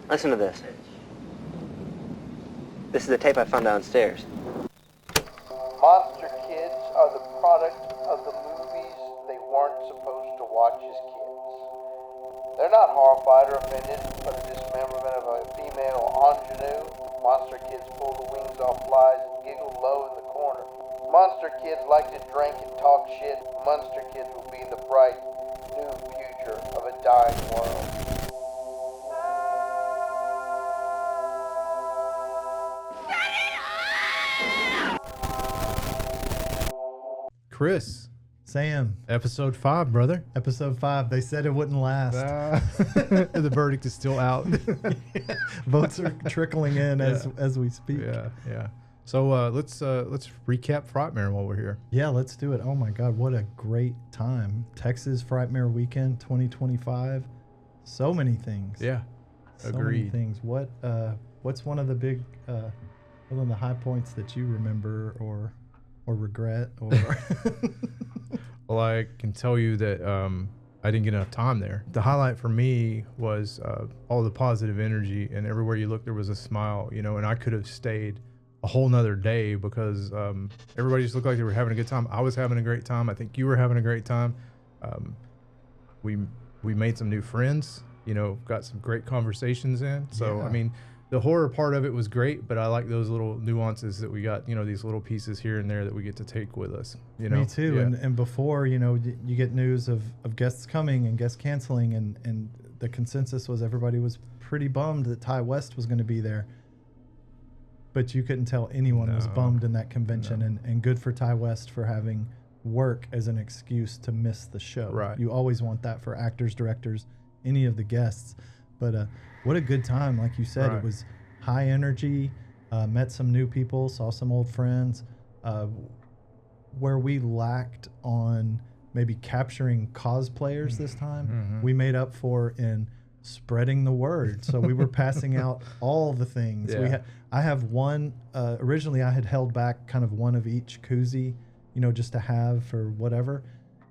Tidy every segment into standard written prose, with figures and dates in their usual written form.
Listen to this. This is the tape I found downstairs. Monster kids are the product of the movies they weren't supposed to watch as kids. They're not horrified or offended by the dismemberment of a female ingenue. Monster kids pull the wings off flies and giggle low in the corner. Monster kids like to drink and talk shit. Monster kids will be the bright, new future of a dying world. Chris, Sam, episode 5, brother. episode 5. They said it wouldn't last. The verdict is still out. Votes are trickling in as we speak. Yeah. So let's recap Frightmare while we're here. Yeah, let's do it. Oh my God, what a great time! Texas Frightmare Weekend 2025. So many things. Yeah, so agreed. many things. What's one of the big, one of the high points that you remember or regret or? Well, I can tell you that I didn't get enough time there. The highlight for me was all the positive energy, and everywhere you looked there was a smile, and I could have stayed a whole nother day because everybody just looked like they were having a good time. I was having a great time. I think you were having a great time. We made some new friends, got some great conversations in. So, Yeah. I mean, the horror part of it was great, but I like those little nuances that we got, these little pieces here and there that we get to take with us. Me too. Yeah. And before, you get news of guests coming and guests canceling, and the consensus was everybody was pretty bummed that Ty West was going to be there. But you couldn't tell anyone was bummed in that convention, and good for Ty West for having work as an excuse to miss the show. Right. You always want that for actors, directors, any of the guests. But what a good time. Like you said, Right. It was high energy, met some new people, saw some old friends. Where we lacked on maybe capturing cosplayers this time, we made up for in spreading the word. So we were passing out all the things. Yeah. I have one, originally I had held back kind of one of each koozie, just to have for whatever.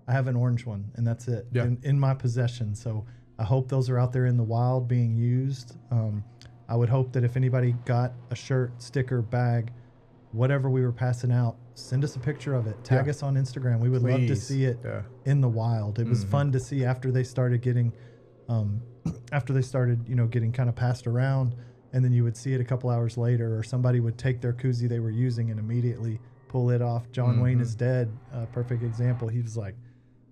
I have an orange one, and that's it in my possession. So I hope those are out there in the wild being used. I would hope that if anybody got a shirt, sticker, bag, whatever we were passing out, send us a picture of it. Tag us on Instagram. We would love to see it in the wild. It was fun to see after they started getting, getting kind of passed around, and then you would see it a couple hours later, or somebody would take their koozie they were using and immediately pull it off. John Wayne is dead. Perfect example. He was like,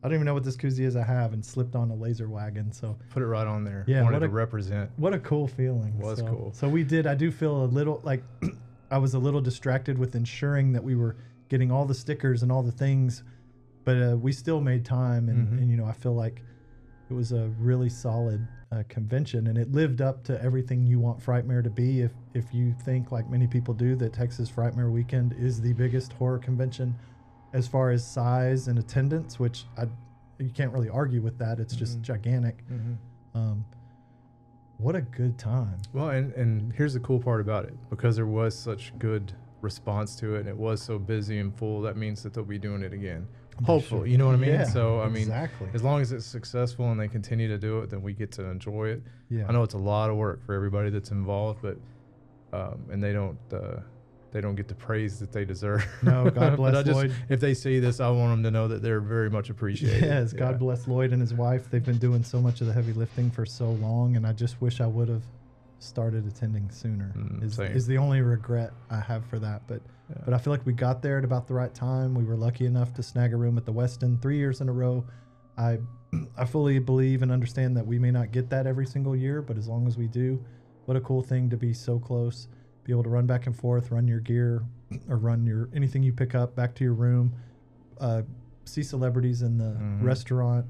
I don't even know what this koozie is I have, and slipped on a Lazerwagon. So Put it right on there. Yeah, Wanted to represent. what a cool feeling. Was cool. So we did. I do feel a little like I was a little distracted with ensuring that we were getting all the stickers and all the things, but we still made time, and I feel like it was a really solid convention, and it lived up to everything you want Frightmare to be. If you think, like many people do, that Texas Frightmare Weekend is the biggest horror convention as far as size and attendance, which you can't really argue with that. It's just gigantic. What a good time. Well, and here's the cool part about it. Because there was such good response to it, and it was so busy and full, that means that they'll be doing it again. Hopefully, you know what I mean? Yeah, so, I mean, exactly. as long as it's successful and they continue to do it, then we get to enjoy it. Yeah. I know it's a lot of work for everybody that's involved, but and they don't get the praise that they deserve. No, God bless But Lloyd. if they see this, I want them to know that they're very much appreciated. Yes, God bless Lloyd and his wife. They've been doing so much of the heavy lifting for so long, and I just wish I would have started attending sooner. Same. Is the only regret I have for that. But I feel like we got there at about the right time. We were lucky enough to snag a room at the Westin 3 years in a row. I fully believe and understand that we may not get that every single year, but as long as we do, what a cool thing to be so close, be able to run back and forth, run your gear, or run your anything you pick up back to your room, see celebrities in the restaurant,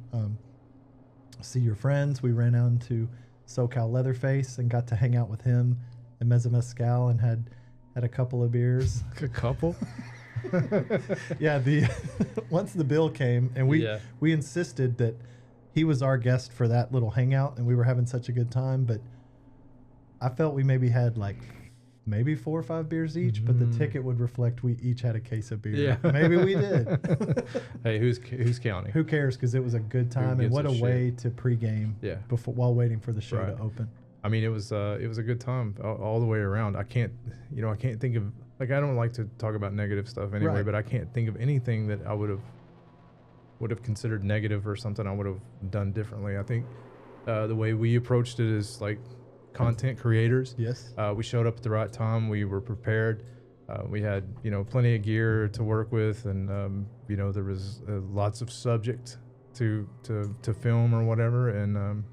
see your friends. We ran out to SoCal Leatherface and got to hang out with him and Mezza Mescal and had a couple of beers. A couple? Yeah, once the bill came, and we insisted that he was our guest for that little hangout, and we were having such a good time, but I felt we maybe had maybe 4 or 5 beers each, but the ticket would reflect we each had a case of beer. Yeah. Maybe we did. Hey, who's counting? Who cares? Because it was a good time, and what a way to pregame while waiting for the show to open. I mean, it was a good time all the way around. I can't think of, like, I don't like to talk about negative stuff anyway, Right. but I can't think of anything that I would have considered negative or something I would have done differently. I think the way we approached it is like content creators. Yes. We showed up at the right time. We were prepared. We had, plenty of gear to work with, and there was lots of subject to film or whatever. And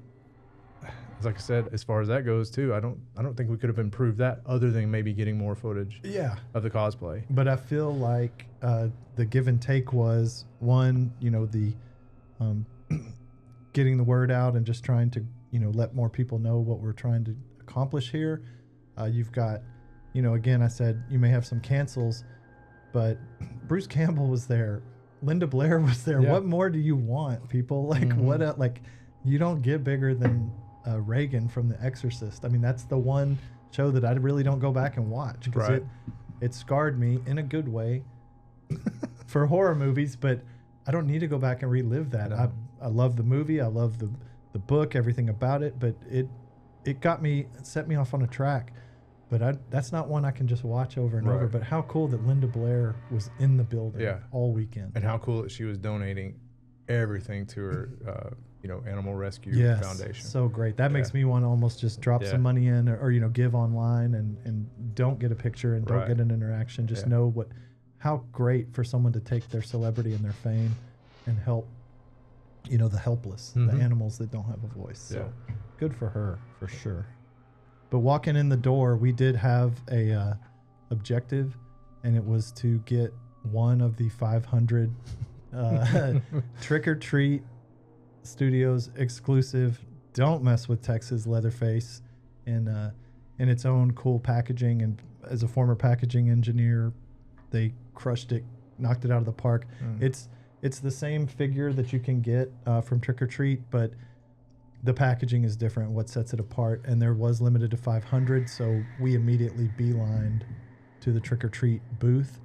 like I said, as far as that goes too, I don't think we could have improved that other than maybe getting more footage Yeah. of the cosplay. But I feel like the give and take was one, the getting the word out and just trying to, let more people know what we're trying to accomplish here. You've got, again, I said you may have some cancels, but Bruce Campbell was there. Linda Blair was there. Yeah. What more do you want, people? Like, what? Like, you don't get bigger than Reagan from The Exorcist. I mean, that's the one show that I really don't go back and watch because Right. it scarred me in a good way for horror movies, but I don't need to go back and relive that. I love the movie. I love the book, everything about it, but it set me off on a track. But that's not one I can just watch over and over. Right. But how cool that Linda Blair was in the building Yeah. all weekend. And how cool that she was donating everything to her, Animal Rescue Yes, Foundation. so great. That makes Yeah. me want to almost just drop Yeah. some money in or give online and don't get a picture and don't Right. get an interaction. Just Yeah. know how great for someone to take their celebrity and their fame and help, the helpless, the Mhm. animals that don't have a voice. So Yeah. good for her, for sure. But walking in the door, we did have a objective, and it was to get one of the 500 Trick or Treat Studios exclusive Don't Mess with Texas Leatherface in its own cool packaging. And as a former packaging engineer, they crushed it, knocked it out of the park. It's the same figure that you can get from Trick or Treat, but the packaging is different, what sets it apart. And there was limited to 500, so we immediately beelined to the Trick or Treat booth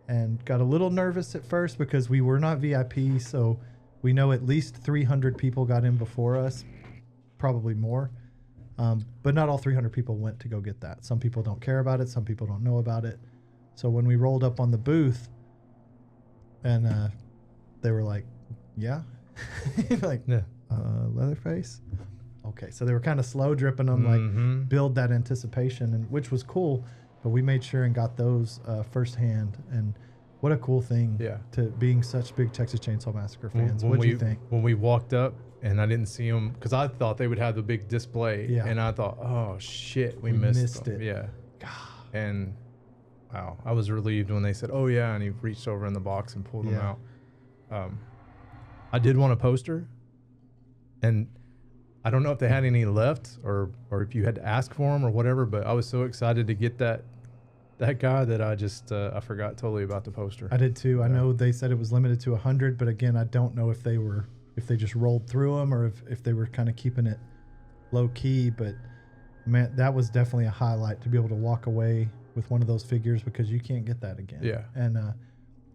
and got a little nervous at first because we were not VIP, so we know at least 300 people got in before us, probably more. But not all 300 people went to go get that. Some people don't care about it. Some people don't know about it. So when we rolled up on the booth and they were like, yeah, like, Yeah. Leatherface. Okay. So they were kind of slow dripping them, Mhm. like build that anticipation, and which was cool. But we made sure and got those firsthand. And what a cool thing Yeah. to being such big Texas Chainsaw Massacre fans. What do you think? When we walked up and I didn't see them, because I thought they would have the big display. Yeah. And I thought, oh, shit, we missed them. it. Yeah. And wow, I was relieved when they said, oh, yeah. And he reached over in the box and pulled them Yeah. out. I did want a poster. And I don't know if they had any left or if you had to ask for them or whatever, but I was so excited to get that guy that I just I forgot totally about the poster. I did too. I Yeah. know they said it was limited to 100, but again, I don't know if they just rolled through them or if they were kind of keeping it low key. But man, that was definitely a highlight to be able to walk away with one of those figures because you can't get that again. Yeah. And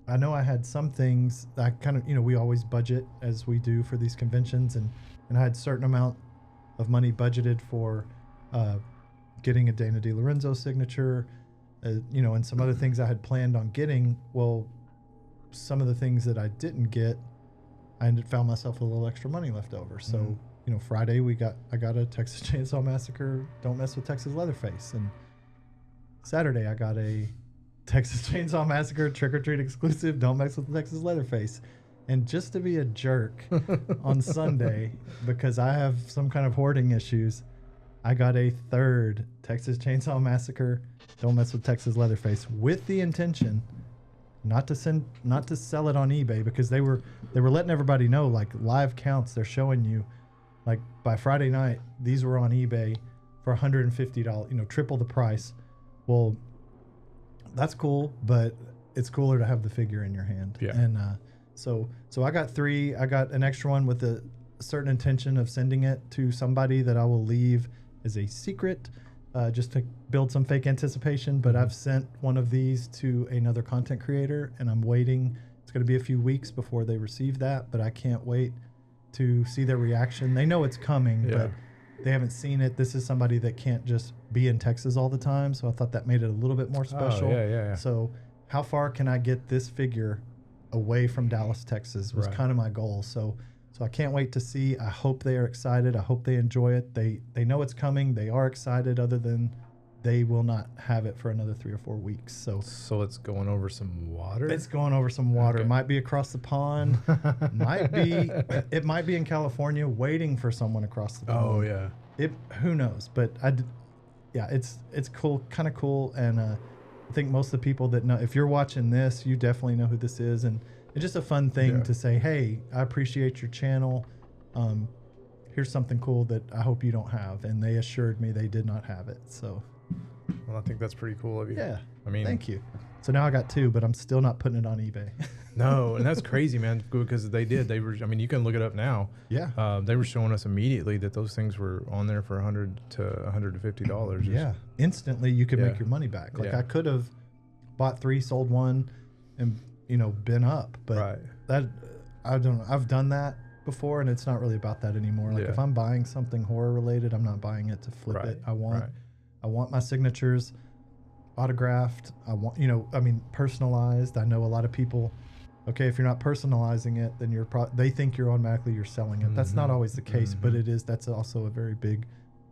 I know I had some things that I kind of, we always budget as we do for these conventions, and I had a certain amount of money budgeted for getting a Dana DiLorenzo signature, and some other things I had planned on getting. Well, some of the things that I didn't get, I found myself a little extra money left over. So, Friday I got a Texas Chainsaw Massacre Don't Mess with Texas Leatherface, and Saturday I got a Texas Chainsaw Massacre Trick or Treat exclusive Don't Mess with Texas Leatherface. And just to be a jerk on Sunday, because I have some kind of hoarding issues, I got a third Texas Chainsaw Massacre Don't Mess with Texas Leatherface with the intention not to sell it on eBay, because they were letting everybody know, like, live counts. They're showing you, like, by Friday night these were on eBay for $150, triple the price. Well, that's cool, but it's cooler to have the figure in your hand. Yeah. And so I got 3. I got an extra one with a certain intention of sending it to somebody that I will leave as a secret, just to build some fake anticipation. But I've sent one of these to another content creator, and I'm waiting. It's going to be a few weeks before they receive that, but I can't wait to see their reaction. They know it's coming, Yeah. they haven't seen it. This is somebody that can't just be in Texas all the time, so I thought that made it a little bit more special. Oh, yeah. So how far can I get this figure away from Dallas, Texas was Right. kind of my goal. So I can't wait to see. I hope they are excited. I hope they enjoy it. They know it's coming. They are excited, other than they will not have it for another 3 or 4 weeks. So it's going over some water. it's going over some water. Okay. Might be across the pond. It might be in California waiting for someone across the pond. Oh yeah. Who knows? But it's cool, kind of cool, and I think most of the people that know, if you're watching this, you definitely know who this is, and it's just a fun thing to say, hey, I appreciate your channel. Here's something cool that I hope you don't have, and they assured me they did not have it. So, Well, I think that's pretty cool of you. yeah, I mean, thank you. So now I got 2, but I'm still not putting it on eBay. No, and that's crazy, man, because they did. They were. I mean, you can look it up now. Yeah. They were showing us immediately that those things were on there for $100 to $150. Yeah, instantly you could Yeah. make your money back. Like Yeah. I could have bought 3, sold 1, and been up. But Right. that I don't know. I've done that before, and it's not really about that anymore. Like Yeah. if I'm buying something horror related, I'm not buying it to flip Right, it. I right. want my signatures autographed. I want personalized. I know a lot of people. Okay, if you're not personalizing it, then they think you're selling it. That's not Mhm. always the case, but Mhm. that's also a very big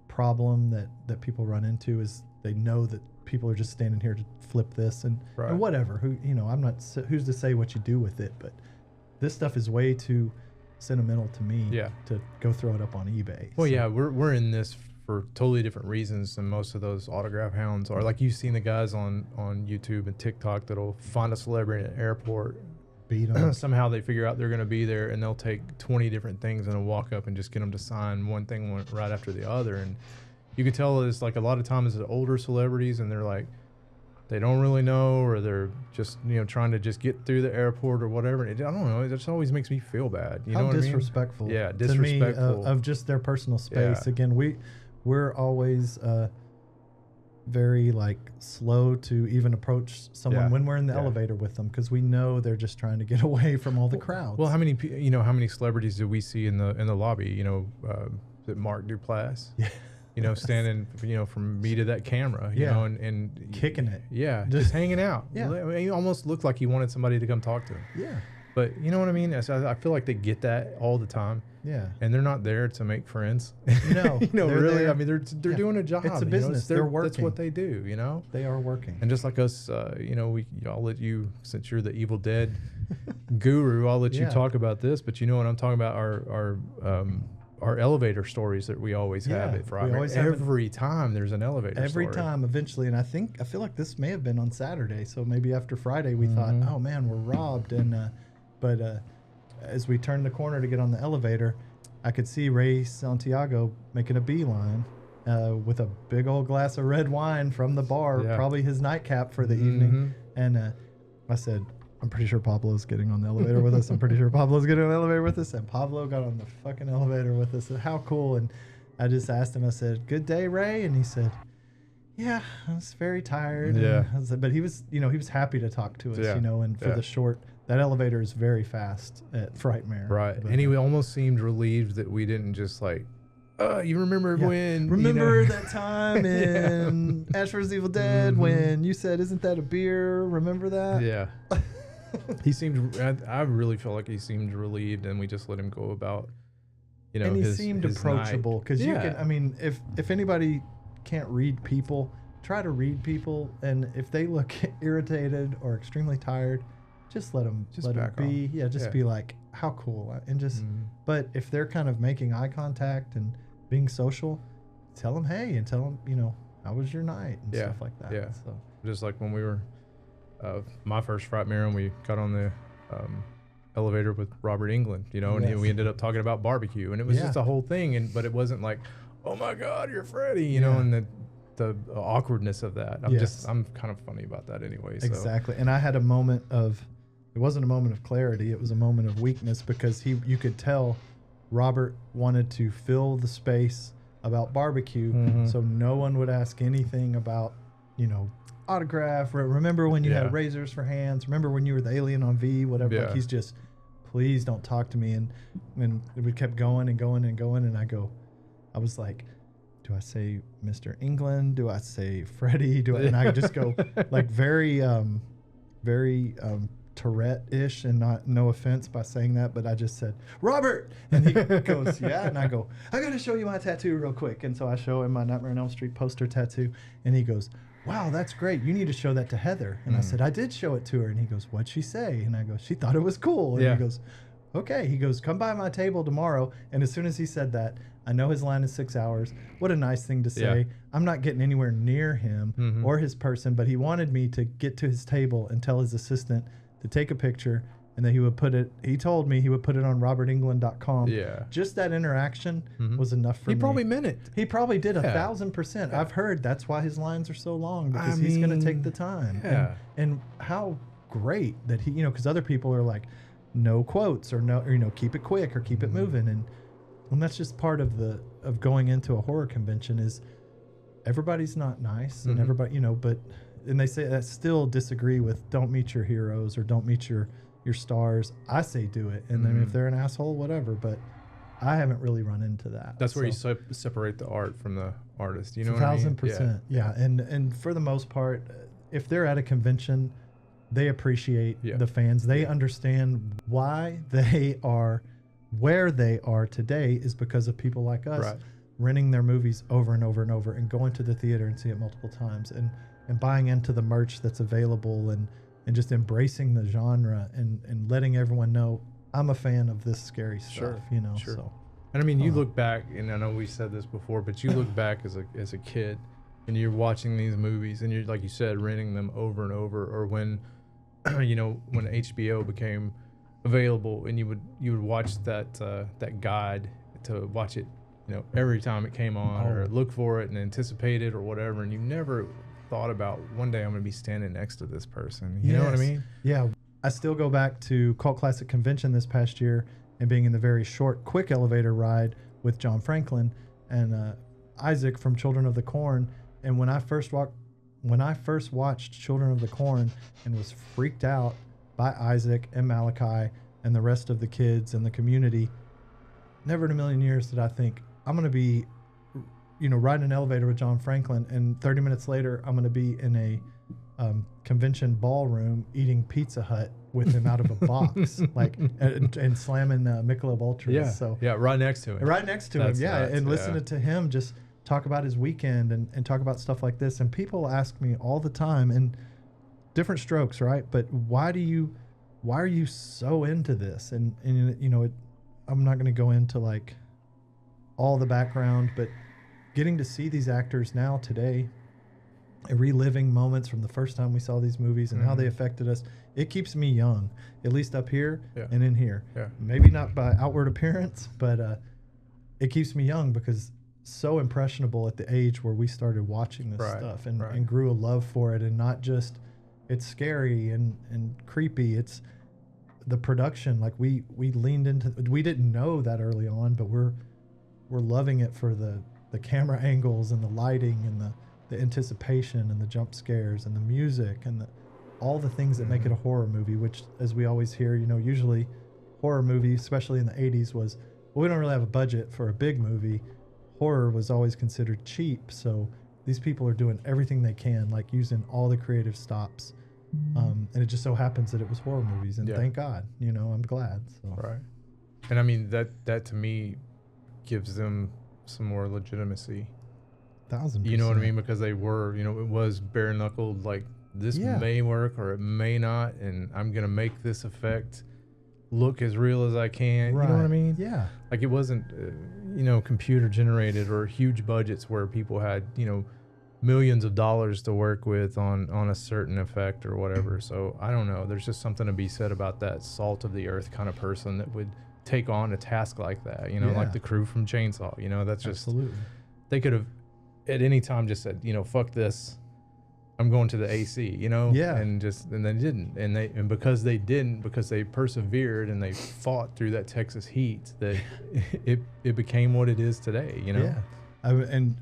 problem that people run into, is they know that people are just standing here to flip this and Right. whatever. I'm not, who's to say what you do with it, but this stuff is way too sentimental to me Yeah. to go throw it up on eBay. Well, So, yeah, we're in this for totally different reasons than most of those autograph hounds are. Like, you've seen the guys on YouTube and TikTok that'll find a celebrity at an airport. beat 'em. Somehow they figure out they're going to be there, and they'll take 20 different things and they'll walk up and just get them to sign one thing right after the other. And you can tell it's like a lot of times it's older celebrities, and they're like, they don't really know, or they're just trying to just get through the airport or whatever. And I don't know. It just always makes me feel bad. You know How what disrespectful. I mean? Yeah, To me, disrespectful. of just their personal space. Yeah. Again, we're always very slow to even approach someone Yeah. when we're in the Yeah. elevator with them, because we know they're just trying to get away from all the crowds. Well, how many how many celebrities do we see in the lobby? Is it Mark Duplass? Yeah. Standing from me to that camera. You Yeah. know, and Kicking it. Yeah, just hanging out. Yeah. I mean, he almost looked like he wanted somebody to come talk to him. Yeah. But you know what I mean? I feel like they get that all the time, Yeah. and they're not there to make friends. No, they're really. there- I mean, they're yeah. doing a job. It's a business. They're They're That's working. what they do. They are working. And just like us, I'll let you, since you're the Evil Dead guru, I'll let you Yeah. talk about this. But you know what I'm talking about? Our elevator stories that we always have Yeah, at we Frightmare. always have Every time there's an elevator Every story. time, eventually, and I feel like this may have been on Saturday. So maybe after Friday, we Mhm. thought, oh man, we're robbed. And but as we turned the corner to get on the elevator, I could see Ray Santiago making a beeline with a big old glass of red wine from the bar, Yeah. probably his nightcap for the Mhm. evening. And I said, I'm pretty sure Pablo's getting on the elevator with us. I'm pretty sure Pablo's getting on the elevator with us. And Pablo got on the fucking elevator with us. How cool. And I just asked him, I said, good day, Ray. And he said, yeah, I was very tired. Yeah. And I said, but he was happy to talk to us, Yeah. and for Yeah. the short, that elevator is very fast at Frightmare. Right. But, And he almost seemed relieved that we didn't just you remember yeah. when. Remember that time in Ash vs. Evil Dead Mhm. when you said, isn't that a beer? Remember that? Yeah. He seemed. I really felt like he seemed relieved, and we just let him go about. And he seemed his approachable, because you Yeah. can. I mean, if anybody can't read people, try to read people, and if they look irritated or extremely tired, just let them back be. off. Yeah, just Yeah. be like, how cool, and just. Mhm. But if they're kind of making eye contact and being social, tell them hey, and tell them how was your night and Yeah, stuff like that. yeah. So Just like when we were, my first Frightmare, and we got on the elevator with Robert England, and Yes. we ended up talking about barbecue, and it was Yeah. just a whole thing, but it wasn't like, oh my God, you're Freddy, Yeah. and the awkwardness of that. Yes. I'm kind of funny about that anyway. So. exactly. And I had a moment of. It wasn't a moment of clarity. It was a moment of weakness, because you could tell Robert wanted to fill the space about barbecue, Mhm. so no one would ask anything about, autograph. Remember when you Yeah. had razors for hands? Remember when you were the alien on V? Whatever. Yeah. Like he's just, please don't talk to me. And we kept going and going and going, and I was like, do I say Mr. England? Do I say Freddie? And I just go like very Tourette-ish, and no offense by saying that, but I just said, Robert! And he goes, yeah. And I go, I got to show you my tattoo real quick. And so I show him my Nightmare on Elm Street poster tattoo, and he goes, wow, that's great. You need to show that to Heather. And I said, I did show it to her. And he goes, what'd she say? And I go, she thought it was cool. And he goes, okay. He goes, come by my table tomorrow. And as soon as he said that, I know his line is 6 hours. What a nice thing to say. Yeah. I'm not getting anywhere near him or his person, but he wanted me to get to his table and tell his assistant to take a picture, and that he told me he would put it on robertengland.com. Yeah. Just that interaction was enough for me. He probably meant it. He probably did 1,000%. I've heard that's why his lines are so long, because he's going to take the time. Yeah. And how great that he, because other people are like, no quotes or no, or, keep it quick or keep it moving. And that's just part of going into a horror convention is everybody's not nice and everybody, and they say I still disagree with don't meet your heroes or don't meet your stars. I say do it. And then if they're an asshole, whatever, but I haven't really run into that. That's where you separate the art from the artist. You know, 1,000%. Yeah. And for the most part, if they're at a convention, they appreciate the fans. They understand why they are where they are today is because of people like us renting their movies over and over and over and going to the theater and see it multiple times and buying into the merch that's available and just embracing the genre and letting everyone know I'm a fan of this scary stuff, So. And I mean, you look back, and I know we said this before, but you look back as a kid and you're watching these movies and you're, like you said, renting them over and over, or when when HBO became available and you would watch that guide to watch it, every time it came on, or look for it and anticipate it or whatever, and you never thought about one day I'm going to be standing next to this person. You know what I mean? Yeah. I still go back to Cult Classic Convention this past year and being in the very short, quick elevator ride with John Franklin and Isaac from Children of the Corn. And when I first watched Children of the Corn and was freaked out by Isaac and Malachi and the rest of the kids and the community, never in a million years did I think I'm going to be riding an elevator with John Franklin, and 30 minutes later, I'm going to be in a convention ballroom eating Pizza Hut with him out of a box, and slamming Michelob Ultras. Yeah, so right next to him. Right next to him, and listening to him just talk about his weekend and talk about stuff like this. And people ask me all the time, and different strokes, right? But why are you so into this? And I'm not going to go into like all the background, but getting to see these actors now today and reliving moments from the first time we saw these movies and how they affected us, it keeps me young, at least up here and in here. Yeah. Maybe not by outward appearance, but it keeps me young because so impressionable at the age where we started watching this stuff and grew a love for it, and not just it's scary and creepy. It's the production. Like we leaned into, we didn't know that early on, but we're loving it for the camera angles and the lighting and the anticipation and the jump scares and the music and all the things that make it a horror movie, which, as we always hear, usually horror movies, especially in the 80s, was, well, we don't really have a budget for a big movie. Horror was always considered cheap. So these people are doing everything they can, like using all the creative stops. And it just so happens that it was horror movies. And thank God, I'm glad. So. Right. And I mean, that to me gives them some more legitimacy. 1,000%. You know what I mean? Because they were, it was bare knuckled, like this may work or it may not, and I'm gonna make this effect look as real as I can. Right. You know what I mean? Yeah. Like it wasn't, computer generated or huge budgets where people had, millions of dollars to work with on a certain effect or whatever. So I don't know. There's just something to be said about that salt of the earth kind of person that would take on a task like that, like the crew from Chainsaw. That's just, absolutely. They could have at any time just said, fuck this, I'm going to the AC, and they didn't, and because they didn't, because they persevered and they fought through that Texas heat, that it became what it is today. And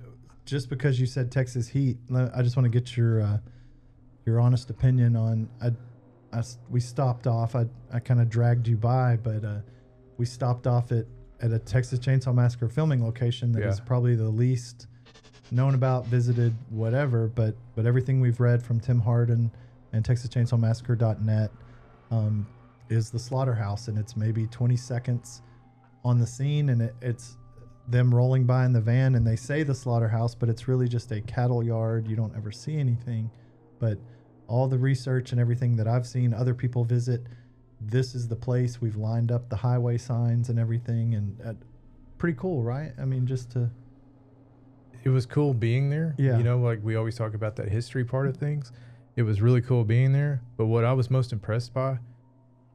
just because you said Texas heat, I just want to get your honest opinion on. We stopped off. I kind of dragged you by, but we stopped off at a Texas Chainsaw Massacre filming location that is probably the least known about, visited, whatever. But everything we've read from Tim Harden and TexasChainsawMassacre.net is the slaughterhouse, and it's maybe 20 seconds on the scene, and it's them rolling by in the van, and they say the slaughterhouse, but it's really just a cattle yard. You don't ever see anything, but all the research and everything that I've seen other people visit, this is the place. We've lined up the highway signs and everything, and pretty cool, right? I mean, just to... It was cool being there. Yeah. You know, like we always talk about that history part of things. It was really cool being there. But what I was most impressed by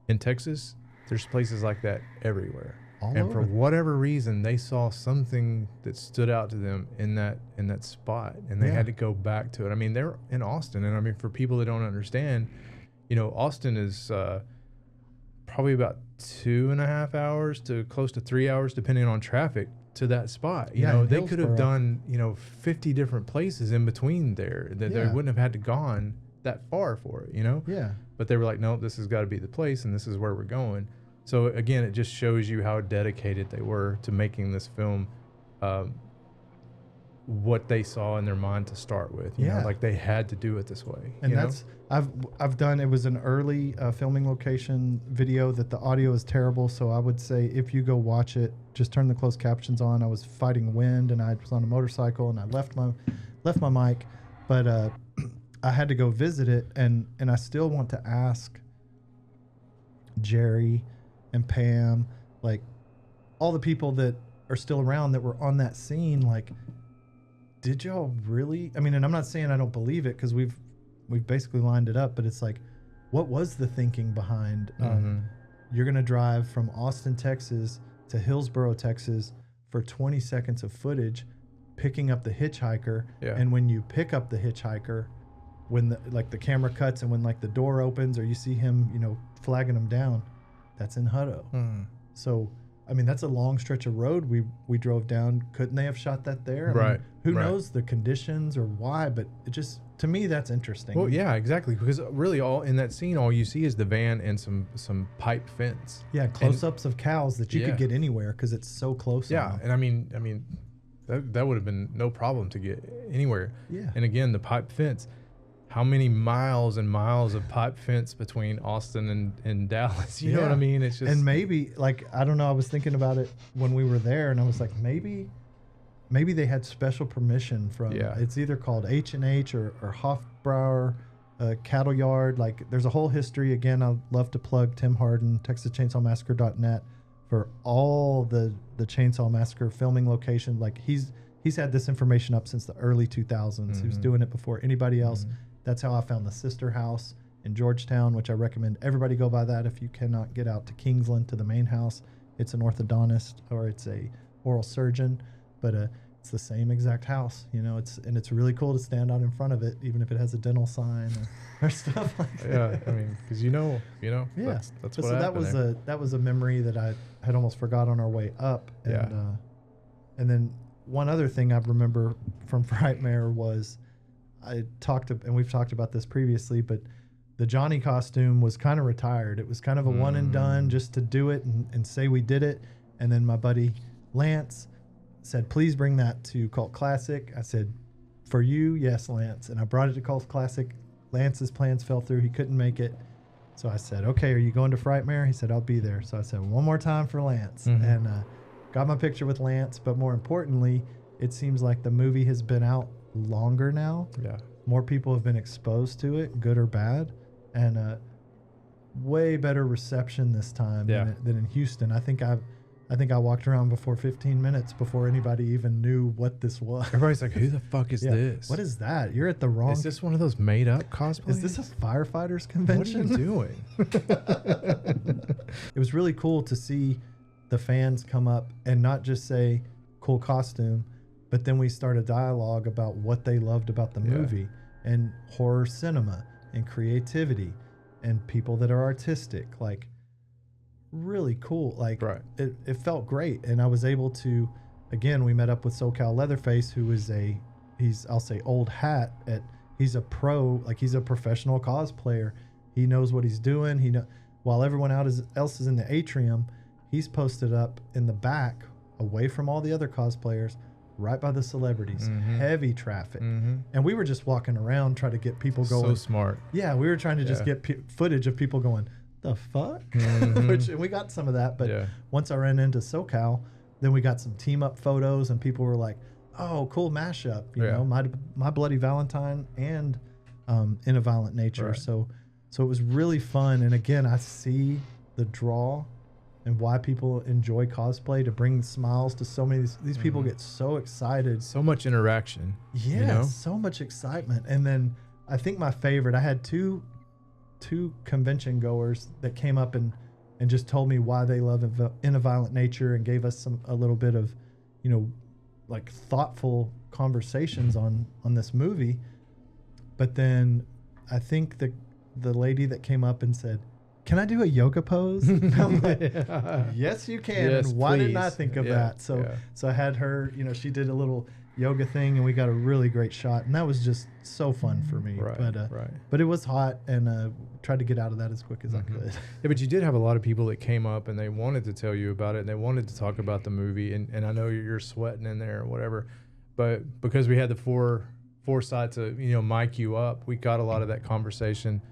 in Texas, there's places like that everywhere. All and for over. whatever reason, they saw something that stood out to them in that spot, and they Yeah. had to go back to it. I mean, they're in Austin, and I mean, for people that don't understand, you know, Austin is probably about 2.5 hours to close to 3 hours, depending on traffic, to that spot. You Yeah, know, in they could have Hillsboro. done, you know, 50 different places in between there that they Yeah. wouldn't have had to gone that far for it, you know? Yeah. But they were like, nope, this has got to be the place, and this is where we're going. So again, it just shows you how dedicated they were to making this film, what they saw in their mind to start with. You Yeah. know, like they had to do it this way. And you know? that's I've done. It was an early filming location video that the audio is terrible, so I would say if you go watch it, just turn the closed captions on. I was fighting wind, and I was on a motorcycle, and I left my mic, but I had to go visit it, and I still want to ask Jerry and Pam, like all the people that are still around that were on that scene, like, did y'all really? I mean, and I'm not saying I don't believe it, because we've basically lined it up, but it's like, what was the thinking behind you're gonna drive from Austin, Texas to Hillsboro, Texas for 20 seconds of footage, picking up the hitchhiker, Yeah. and when you pick up the hitchhiker, when the camera cuts and when like the door opens or you see him, you know, flagging him down, that's in Hutto. So I mean, that's a long stretch of road we drove down. Couldn't they have shot that there? I mean, Right, who right. knows the conditions or why? But it just, to me, that's interesting. Well, yeah, exactly. Because really, all in that scene, all you see is the van and some pipe fence. Yeah, close-ups of cows that you Yeah. could get anywhere because it's so close. Yeah, on them. and I mean, that would have been no problem to get anywhere. Yeah. And again, the pipe fence. How many miles and miles of pipe fence between Austin and Dallas? You know what I Yeah. mean? It's just And maybe, like, I don't know, I was thinking about it when we were there, and I was like, maybe they had special permission from, Yeah. it's either called H&H or Hofbrauer Cattle Yard. Like, there's a whole history. Again, I'd love to plug Tim Harden, TexasChainsawMassacre.net, for all the Chainsaw Massacre filming location. Like, he's had this information up since the early 2000s. He was doing it before anybody else. That's how I found the sister house in Georgetown, which I recommend everybody go by that if you cannot get out to Kingsland to the main house. It's an orthodontist or it's a oral surgeon, but it's the same exact house, you know. It's really cool to stand out in front of it, even if it has a dental sign or stuff like that. yeah. I mean, because you know, Yeah, that's But what so that happened was there. that was a memory that I had almost forgot on our way up. And, Yeah. And then one other thing I remember from Frightmare was and we've talked about this previously, but the Johnny costume was kind of retired. It was kind of a one and done, just to do it and say we did it. And then my buddy Lance said, please bring that to Cult Classic. I said, for you, yes, Lance. And I brought it to Cult Classic. Lance's plans fell through. He couldn't make it. So I said, okay, are you going to Frightmare? He said, I'll be there. So I said, one more time for Lance. And got my picture with Lance. But more importantly, it seems like the movie has been out longer now. Yeah. More people have been exposed to it, good or bad. And way better reception this time than in Houston. I think I walked around before 15 minutes before anybody even knew what this was. Everybody's like, who the fuck is this? What is that? You're at the wrong... Is this one of those made up cosplays? Is this a firefighters What are convention? you doing? It was really cool to see the fans come up and not just say cool costume, but then we start a dialogue about what they loved about the movie and horror cinema and creativity and people that are artistic. Like, really cool. Like, it felt great. And I was able to, again, we met up with SoCal Leatherface, who is I'll say old hat he's a pro, like he's a professional cosplayer. He knows what he's doing. While everyone else is in the atrium, he's posted up in the back away from all the other cosplayers right by the celebrities, Mm-hmm. heavy traffic. Mm-hmm. And we were just walking around trying to get people going. So smart. Yeah, we were trying to just Yeah. get footage of people going, the fuck? Mhm. And we got some of that. But Yeah. once I ran into SoCal, then we got some team up photos, and people were like, oh, cool mashup. You Yeah. know, my Bloody Valentine and In a Violent Nature. Right. So it was really fun. And again, I see the draw and why people enjoy cosplay, to bring smiles to so many. These people get so excited. So much interaction. Yeah, You know? so much excitement. And then I think my favorite, I had two convention goers that came up and just told me why they love In a Violent Nature, and gave us a little bit of, you know, like thoughtful conversations on this movie. But then I think the lady that came up and said, "Can I do a yoga pose?" And I'm like, yes, you can. Yes, and why didn't I please. think of Yeah, that? So yeah. so I had her, you know, she did a little yoga thing, and we got a really great shot, and that was just so fun for me. Right, But right. but it was hot, and tried to get out of that as quick as I could. Yeah, but you did have a lot of people that came up and they wanted to tell you about it, and they wanted to talk about the movie, and I know you're sweating in there or whatever, but because we had the foresight to, you know, mic you up, we got a lot of that conversation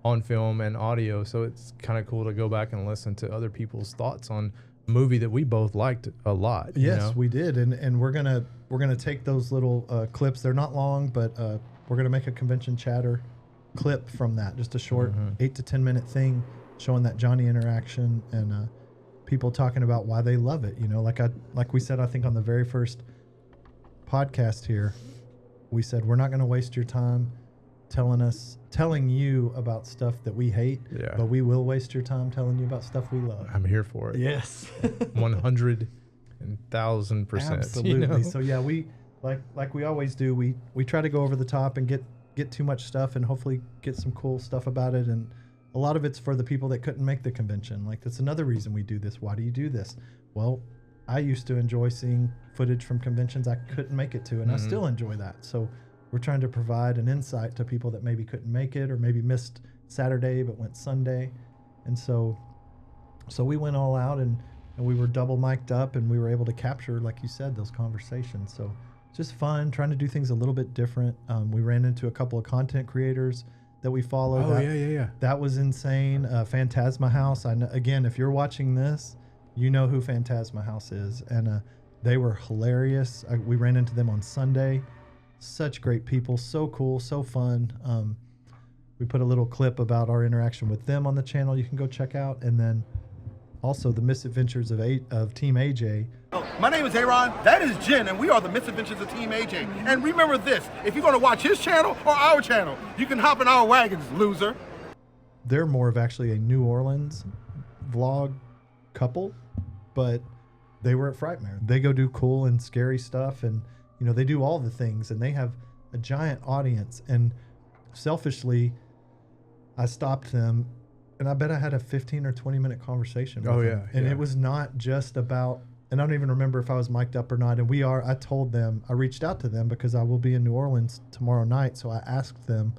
on film and audio. So it's kind of cool to go back and listen to other people's thoughts on a movie that we both liked a lot. you Yes, know? we did, and we're gonna take those little clips. They're not long, but we're gonna make a convention chatter clip from that, just a short 8 to 10 minute thing showing that Johnny interaction, and people talking about why they love it. You know, like we said, I think on the very first podcast here, we said we're not gonna waste your time telling you about stuff that we hate, Yeah. but we will waste your time telling you about stuff we love. I'm here for it. Yes. 100,000%. Absolutely. You know? So yeah, we like we always do. We try to go over the top and get too much stuff, and hopefully get some cool stuff about it. And a lot of it's for the people that couldn't make the convention. Like, that's another reason we do this. Why do you do this? Well, I used to enjoy seeing footage from conventions I couldn't make it to, and I still enjoy that. So we're trying to provide an insight to people that maybe couldn't make it, or maybe missed Saturday but went Sunday. And so we went all out, and we were double mic'd up, and we were able to capture, like you said, those conversations. So just fun, trying to do things a little bit different. We ran into a couple of content creators that we follow. Oh, yeah. That was insane. Phantasma House. I know, again, if you're watching this, you know who Phantasma House is. And they were hilarious. We ran into them on Sunday. Such great people. So cool. So fun. We put a little clip about our interaction with them on the channel you can go check out. And then also the misadventures of Team AJ. My name is Aaron, that is Jen, and we are the Misadventures of Team AJ. And remember this, if you're going to watch his channel or our channel, you can hop in our wagons, loser. They're more of actually a New Orleans vlog couple, but they were at Frightmare. They go do cool and scary stuff, and you know, they do all the things, and they have a giant audience. And selfishly, I stopped them, and I bet I had a 15 or 20 minute conversation with them. And it was not just about, and I don't even remember if I was mic'd up or not. And I told them, I reached out to them because I will be in New Orleans tomorrow night. So I asked them,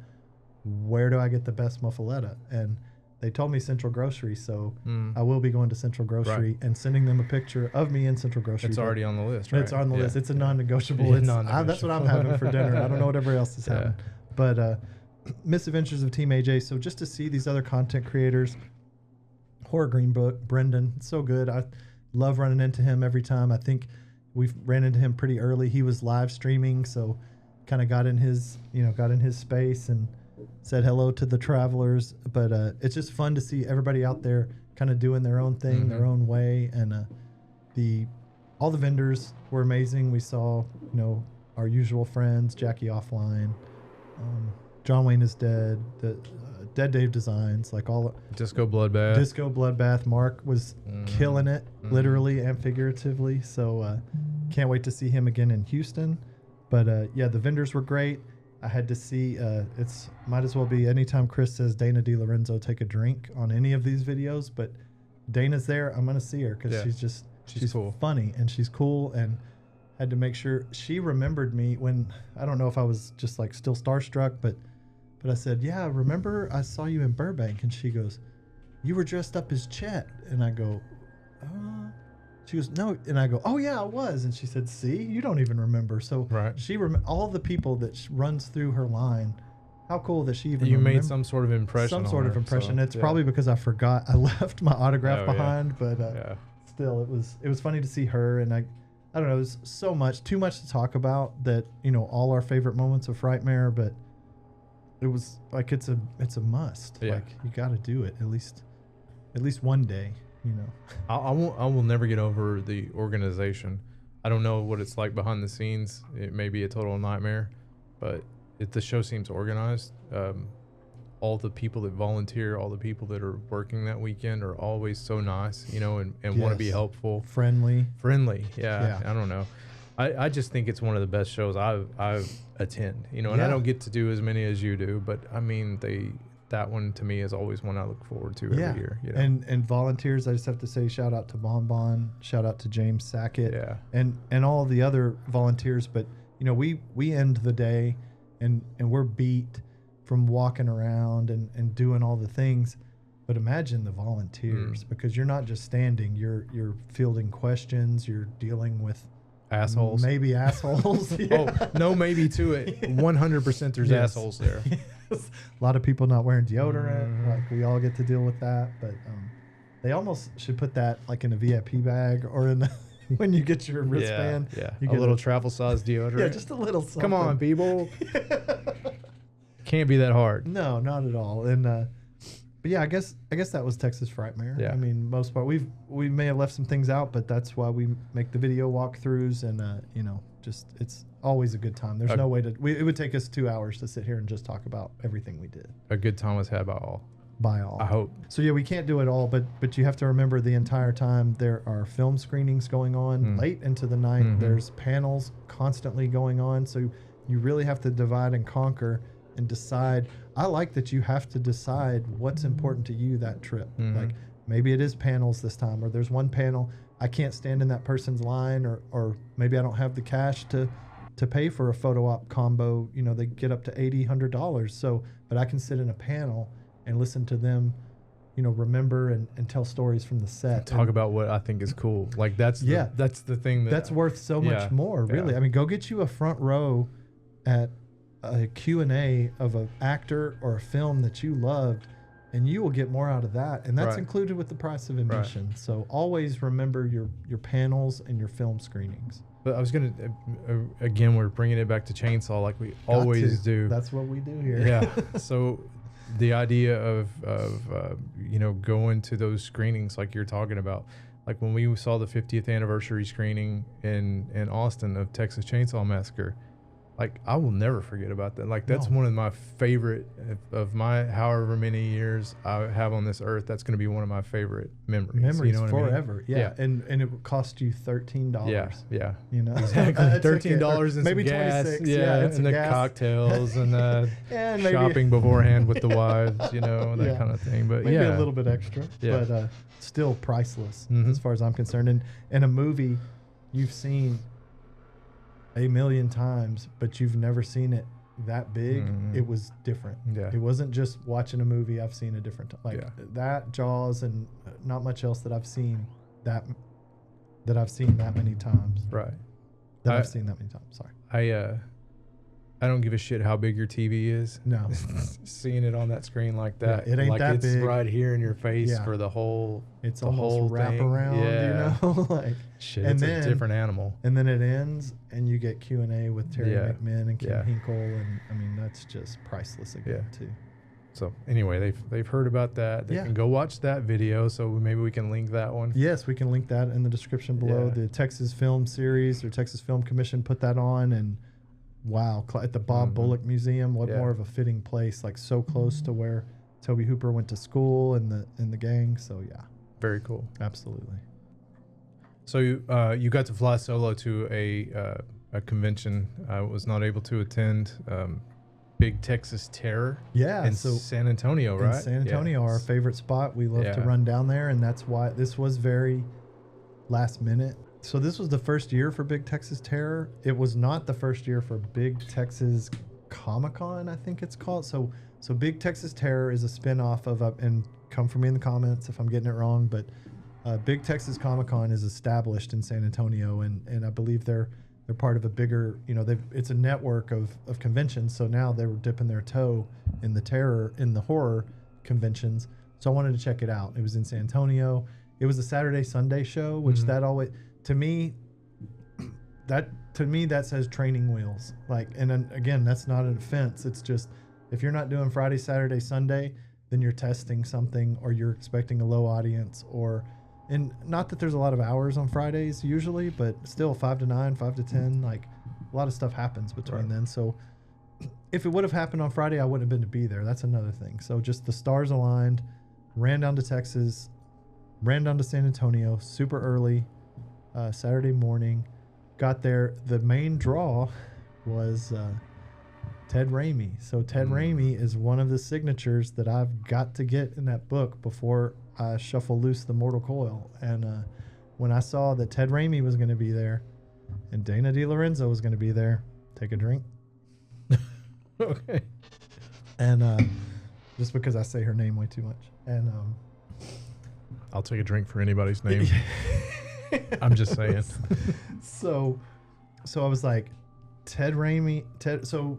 where do I get the best muffaletta? And they told me Central Grocery. So I will be going to Central Grocery and sending them a picture of me in Central Grocery. It's already on the list, right? It's on the list. It's a non-negotiable. Yeah, That's non-negotiable. what I'm having for dinner. I don't know what everybody else is having. But Misadventures of Team AJ. So just to see these other content creators, Horror Green Book, Brendan, so good. I love running into him every time. I think we've ran into him pretty early. He was live streaming, so kind of got in his space and said hello to the travelers. But it's just fun to see everybody out there kind of doing their own thing, their own way. And all the vendors were amazing. We saw, you know, our usual friends, Jackie Offline, John Wayne is Dead, the Dead Dave Designs, like all Disco Bloodbath. Disco Bloodbath. Mark was killing it, literally and figuratively. So can't wait to see him again in Houston. But yeah, the vendors were great. I had to see. It's might as well be anytime Chris says Dana DiLorenzo take a drink on any of these videos. But Dana's there. I'm gonna see her because she's cool, funny, and she's cool. And had to make sure she remembered me when, I don't know if I was just like still starstruck, but I said, yeah, remember I saw you in Burbank? And she goes, you were dressed up as Chet. And I go, She goes, no. And I go, oh, yeah, I was. And she said, see, you don't even remember. So Right. she all the people that runs through her line. How cool that she even You made remembered some sort of impression. some on sort of her, impression. so, It's yeah. probably because I forgot I left my autograph Oh, yeah. behind, but Yeah. still, it was funny to see her. And I don't know, it was too much to talk about that, all our favorite moments of Frightmare, but it was like, it's a must. Yeah. Like, you got to do it at least one day, I will never get over the organization. I don't know what it's like behind the scenes. It may be a total nightmare, but the show seems organized. All the people that volunteer, all the people that are working that weekend are always so nice, and want to be Yes. helpful. friendly. Yeah. I don't know. I just think it's one of the best shows I've attend, and I Yeah. don't get to do as many as you do, but I mean, that one to me is always one I look forward to every year. And volunteers, I just have to say shout out to Bon, shout out to James Sackett, Yeah. and all the other volunteers. But we end the day and we're beat from walking around and doing all the things. But imagine the volunteers, because you're not just standing, you're fielding questions, you're dealing with Assholes. maybe assholes. Oh, no, maybe to it. 100% there's Yes. assholes there. A lot of people not wearing deodorant. Mhm. Like, we all get to deal with that, but they almost should put that like in a VIP bag or in when you get your wristband. Yeah. you A get little travel size deodorant. yeah, just a little something. Come on, people. Can't be that hard. No, not at all. And but yeah, I guess that was Texas Frightmare. Yeah. I mean, most part we may have left some things out, but that's why we make the video walkthroughs, and just it's always a good time. There's no way to. It would take us 2 hours to sit here and just talk about everything we did. A good time was had by all. By all. I hope. So yeah, we can't do it all, but you have to remember the entire time there are film screenings going on late into the night. Mhm. There's panels constantly going on, so you really have to divide and conquer and decide. I like that you have to decide what's important to you that trip. Mhm. Like, maybe it is panels this time, or there's one panel I can't stand in that person's line, or maybe I don't have the cash to pay for a photo op combo. They get up to $80-$100. So, but I can sit in a panel and listen to them, remember and tell stories from the set. Talk about what I think is cool. Like that's the thing That's worth so yeah, much more, really. yeah. I mean, go get you a front row at a Q&A of an actor or a film that you loved, and you will get more out of that. And that's Right. included with the price of admission. So always remember your panels and your film screenings. But I was gonna again, we're bringing it back to Chainsaw like we Got always to. do. That's what we do here. Yeah. So the idea of going to those screenings like you're talking about, like when we saw the 50th anniversary screening in Austin of Texas Chainsaw Massacre, like I will never forget about that. Like that's No. one of my favorite of my however many years I have on this earth. That's going to be one of my favorite memories. Memories you know what I mean? forever. Yeah. And it would cost you $13. Yeah. Exactly. $13 and maybe some gas. 26. Yeah, it's and a the gas. cocktails and And maybe, shopping beforehand with the wives, that Yeah. kind of thing. But maybe yeah, a little bit extra, Yeah. but still priceless Mhm. as far as I'm concerned. And in a movie you've seen a million times, but you've never seen it that big, Mhm. it was different. Yeah. It wasn't just watching a movie I've seen a different time. Like Yeah. that, Jaws, and not much else that I've seen that I've seen that many times. right. I've seen that many times. Sorry. I don't give a shit how big your TV is. No. Seeing it on that screen like that, Yeah, it ain't like that it's big. right here in your face Yeah. for the whole. It's the almost whole wrap thing. around, Yeah. like, Shit, And it's then- a different animal. and then it ends and you get Q&A with Terry Yeah. McMinn and Kim Yeah. Hinkle, and I mean that's just priceless again too. So anyway, they've heard about that. They Yeah. can go watch that video. So maybe we can link that one. Yes, we can link that in the description below. Yeah. The Texas Film Series or Texas Film Commission put that on, and wow, at the Bob Mhm. Bullock Museum, what Yeah. more of a fitting place, like so close to where Toby Hooper went to school and the gang. So yeah, Very cool. absolutely. So you got to fly solo to a convention. I was not able to attend. Big Texas Terror Yeah, in so San Antonio, right? in San Antonio, our favorite spot. We love to Yeah. run down there, and that's why this was very last minute. So this was the first year for Big Texas Terror. It was not the first year for Big Texas Comic-Con, I think it's called. So Big Texas Terror is a spin-off of and come for me in the comments if I'm getting it wrong, but Big Texas Comic Con is established in San Antonio, and I believe they're part of a bigger, it's a network of conventions. So now they were dipping their toe in the horror conventions. So I wanted to check it out. It was in San Antonio. It was a Saturday Sunday show, which that always to me that says training wheels. Like, and then, again, that's not an offense. It's just if you're not doing Friday, Saturday, Sunday, then you're testing something, or you're expecting a low audience, and not that there's a lot of hours on Fridays usually, but still 5 to 9, 5 to 10, like a lot of stuff happens between then. So if it would have happened on Friday, I wouldn't have been to be there. That's another thing. So just the stars aligned, ran down to Texas, ran down to San Antonio super early, Saturday morning, got there. The main draw was Ted Raimi. So Ted Raimi is one of the signatures that I've got to get in that book before I shuffle loose the mortal coil. And when I saw that Ted Raimi was going to be there and Dana DiLorenzo was going to be there, take a drink. Okay. And just because I say her name way too much. And I'll take a drink for anybody's name. I'm just saying. So I was like, Ted Raimi. So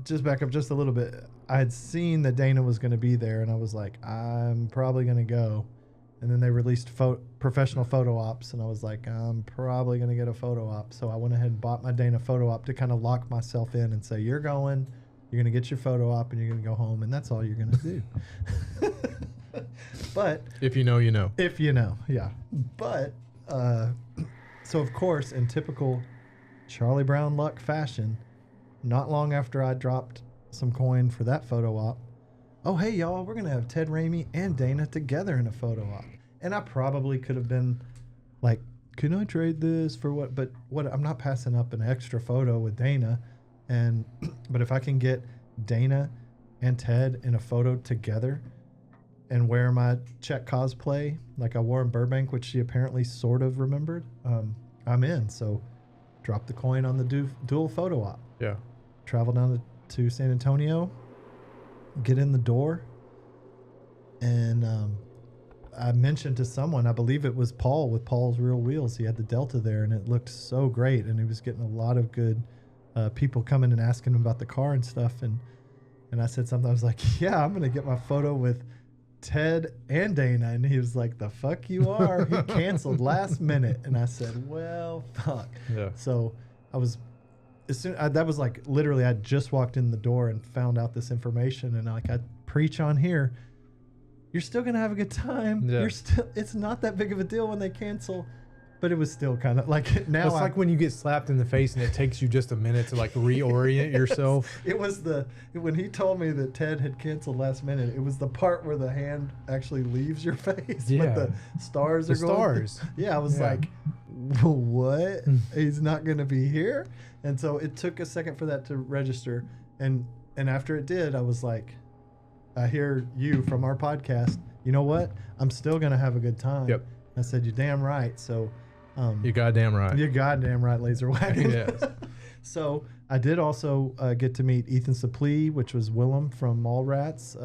just back up just a little bit. I had seen that Dana was going to be there, and I was like, I'm probably going to go. And then they released professional photo ops, and I was like, I'm probably going to get a photo op. So I went ahead and bought my Dana photo op to kind of lock myself in and say, you're going, you're going to get your photo op, and you're going to go home, and that's all you're going to do. But if you know, you know. If you know, yeah. But so of course, in typical Charlie Brown luck fashion, not long after I dropped some coin for that photo op, oh hey y'all, we're gonna have Ted Raimi and Dana together in a photo op. And I probably could have been like, can I trade this for what? But what? I'm not passing up an extra photo with Dana. And but if I can get Dana and Ted in a photo together and wear my Czech cosplay like I wore in Burbank, which she apparently sort of remembered, I'm in. So drop the coin on the dual photo op. Yeah. Travel down to San Antonio, get in the door, and I mentioned to someone, I believe it was Paul with Paul's Real Wheels, he had the Delta there, and it looked so great, and he was getting a lot of good people coming and asking him about the car and stuff, and I said something, I was like, yeah, I'm going to get my photo with Ted and Dana, and he was like, the fuck you are? He canceled last minute. And I said, well, fuck. Yeah. So I was, that was like literally, I just walked in the door and found out this information, and I preach on here, you're still gonna have a good time. Yeah. It's not that big of a deal when they cancel, but it was still kind of like now. It's like when you get slapped in the face and it takes you just a minute to like reorient yourself. It was when he told me that Ted had canceled last minute, it was the part where the hand actually leaves your face, but the stars are going. Yeah, I was like, what? He's not going to be here? And so it took a second for that to register. And after it did, I was like, I hear you from our podcast. You know what? I'm still going to have a good time. Yep. I said, you're damn right. So you're goddamn right. You're goddamn right, Lazerwagon. Yes. So I did also get to meet Ethan Suplee, which was Willem from Mallrats.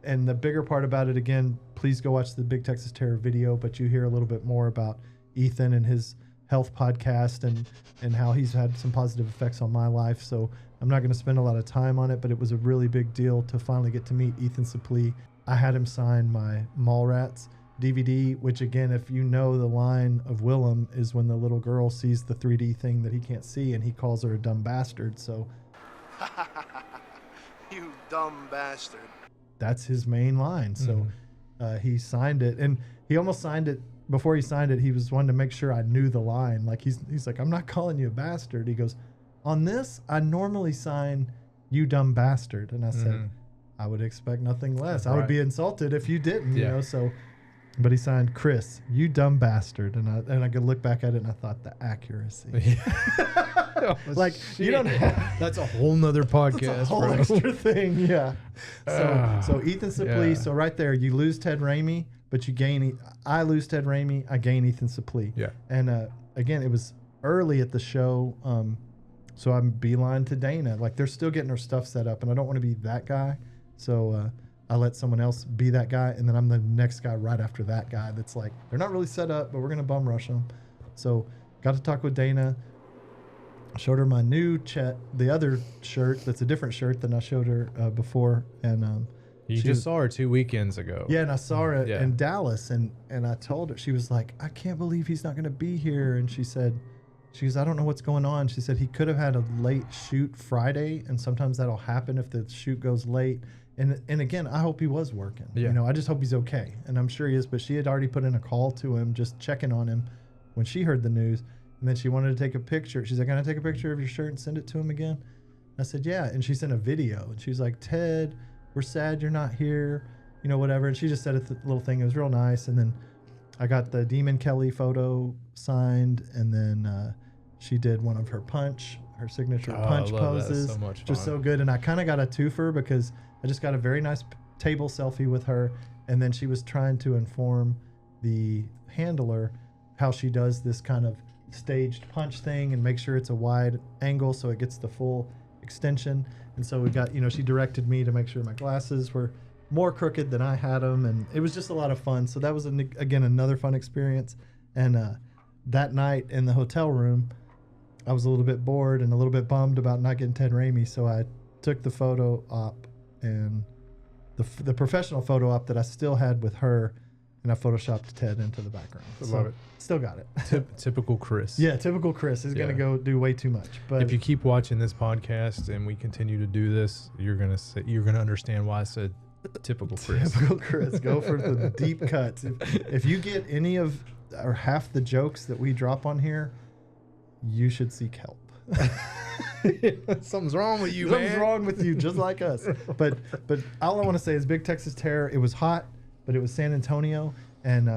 And the bigger part about it, again, please go watch the Big Texas Terror video, but you hear a little bit more about Ethan and his health podcast and how he's had some positive effects on my life. So I'm not going to spend a lot of time on it, but it was a really big deal to finally get to meet Ethan Suplee. I had him sign my Mallrats DVD, which again, if you know the line of Willem, is when the little girl sees the 3D thing that he can't see and he calls her a dumb bastard. So You dumb bastard. that's his main line. So he signed it, and he almost signed it. Before he signed it, he was wanting to make sure I knew the line. Like he's like, I'm not calling you a bastard. He goes, on this, I normally sign you dumb bastard. And I said, I would expect nothing less. I would be insulted if you didn't, you know. So, but he signed Chris, you dumb bastard. And I could look back at it and I thought the accuracy. Like you don't have, that's a whole nother podcast. that's a whole extra thing. Yeah. So Ethan Suplee. So right there, you lose Ted Raimi, but you gain. I lose Ted Raimi. I gain Ethan Suplee. Yeah. And again, it was early at the show. So I'm beeline to Dana. Like they're still getting her stuff set up, and I don't want to be that guy. So I let someone else be that guy, and then I'm the next guy right after that guy. That's like, they're not really set up, but we're gonna bum rush them. So got to talk with Dana. Showed her my new the other shirt that's a different shirt than I showed her before, and You just saw her 2 weekends ago. yeah, and I saw her Yeah. in Dallas, and I told her, she was like, I can't believe he's not going to be here. And she goes, I don't know what's going on. She said he could have had a late shoot Friday, and sometimes that'll happen if the shoot goes late. And again, I hope he was working. Yeah. You know, I just hope he's okay, and I'm sure he is. But she had already put in a call to him, just checking on him when she heard the news. And then she wanted to take a picture. She's like, can I take a picture of your shirt and send it to him again? I said, yeah. And she sent a video, and she's like, Ted, we're sad you're not here, you know, whatever. And she just said a little thing. It was real nice. And then I got the Demon Kelly photo signed, and then she did one of her signature punch I love poses. that. So much Just fun. so good. And I kind of got a twofer because I just got a very nice table selfie with her, and then she was trying to inform the handler how she does this kind of staged punch thing and make sure it's a wide angle so it gets the full extension. And so we got, you know, she directed me to make sure my glasses were more crooked than I had them, and it was just a lot of fun. So that was again another fun experience. And that night in the hotel room, I was a little bit bored and a little bit bummed about not getting Ted Raimi, so I took the photo op, and the professional photo op that I still had with her, and I photoshopped Ted into the background. I love it. Still got it. Typical Chris. Yeah, typical Chris is going to go do way too much. But If you keep watching this podcast and we continue to do this, you're gonna understand why I said typical Chris. typical Chris, go for the deep cuts. If you get any of or half the jokes that we drop on here, you should seek help. Something's wrong with you, Something's man. wrong with you, just like us. But all I want to say is Big Texas Terror. It was hot, but it was San Antonio, and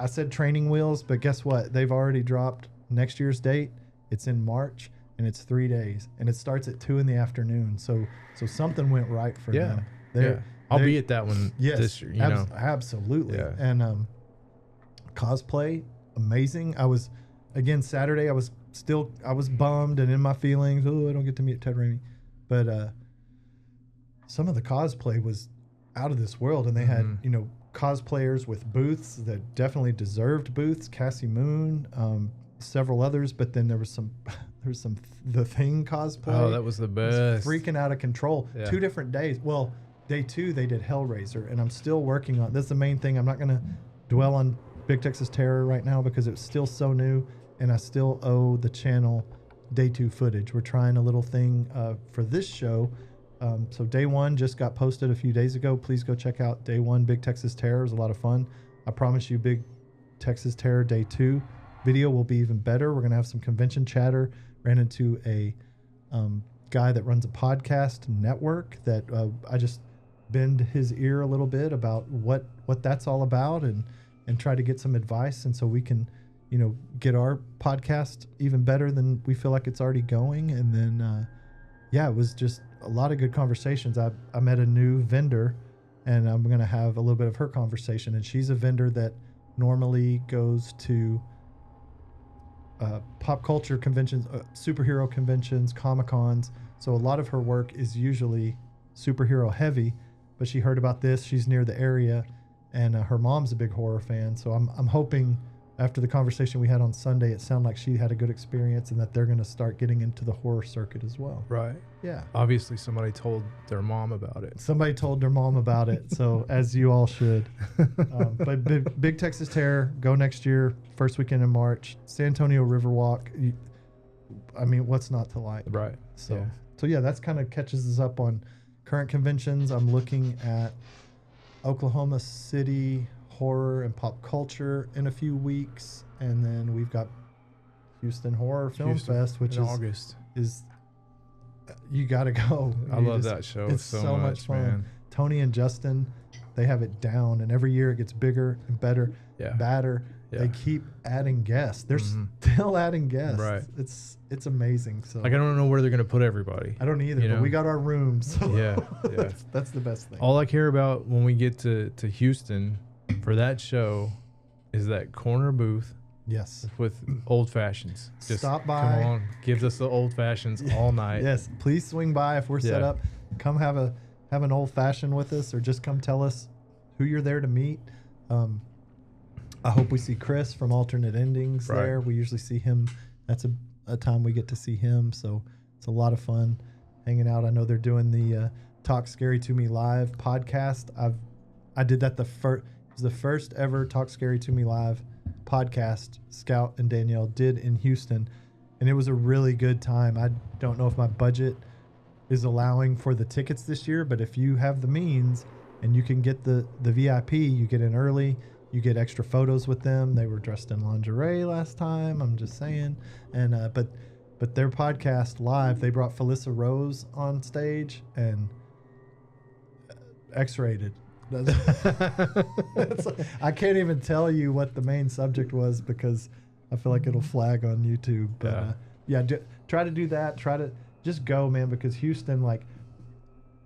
I said training wheels, but guess what? They've already dropped next year's date. It's in March, and it's 3 days, and it starts at 2 p.m. So something went right for them. I'll be at that one Yes, this year. You know, absolutely. Yeah. And cosplay, amazing. I was, again, Saturday, I was bummed and in my feelings. Oh, I don't get to meet Ted Raimi. But some of the cosplay was out of this world, and they had, you know, cosplayers with booths that definitely deserved booths. Cassie Moon, several others, but then there was some The Thing cosplay. Oh, that was the best. Freaking out of control. Yeah. 2 different days. Well, day 2 they did Hellraiser, and I'm still working on. That's the main thing. I'm not going to dwell on Big Texas Terror right now because it's still so new, and I still owe the channel day 2 footage. We're trying a little thing for this show. So day 1 just got posted a few days ago. Please go check out day 1 Big Texas Terror. It was a lot of fun. I promise you Big Texas Terror day 2 video will be even better. We're going to have some convention chatter. Ran into a guy that runs a podcast network that I just bend his ear a little bit about what that's all about, and try to get some advice, and so we can, you know, get our podcast even better than we feel like it's already going. And then it was just a lot of good conversations. I met a new vendor, and I'm going to have a little bit of her conversation, and she's a vendor that normally goes to pop culture conventions, superhero conventions, Comic-Cons. So a lot of her work is usually superhero heavy, but she heard about this. She's near the area, and her mom's a big horror fan. So I'm hoping after the conversation we had on Sunday, it sounded like she had a good experience, and that they're going to start getting into the horror circuit as well. Right. Yeah. Obviously, somebody told their mom about it. Somebody told their mom about it, so as you all should. But Big Texas Terror, go next year, first weekend in March. San Antonio Riverwalk. I mean, what's not to like? Right. So yeah, that's kind of catches us up on current conventions. I'm looking at Oklahoma City Horror and Pop Culture in a few weeks, and then we've got Houston Horror Film Fest, which in August. is you got to go. I love that show. It's so much fun. Man. Tony and Justin, they have it down, and every year it gets bigger and better, badder. Yeah. They keep adding guests. They're still adding guests. Right. It's amazing. So Like, I don't know where they're going to put everybody. I don't either, you but know? we got our rooms. So Yeah. that's the best thing. All I care about when we get to Houston for that show is that corner booth Yes. with old fashions. Just Stop by. Come on, gives us the old fashions all night. Yes. Please swing by if we're set Yeah. up. Come have a have an old fashioned with us, or just come tell us who you're there to meet. I hope we see Chris from Alternate Endings there. We usually see him. That's a time we get to see him. So it's a lot of fun hanging out. I know they're doing the Talk Scary to Me Live podcast. I did that it was the first ever Talk Scary to Me Live podcast Scout and Danielle did in Houston, and it was a really good time. I don't know if my budget is allowing for the tickets this year, but if you have the means and you can get the VIP, you get in early, you get extra photos with them. They were dressed in lingerie last time, I'm just saying. And but their podcast live, they brought Felissa Rose on stage, and X-rated. I can't even tell you what the main subject was because I feel like it'll flag on YouTube. But try to do that. Try to just go, man, because Houston, like,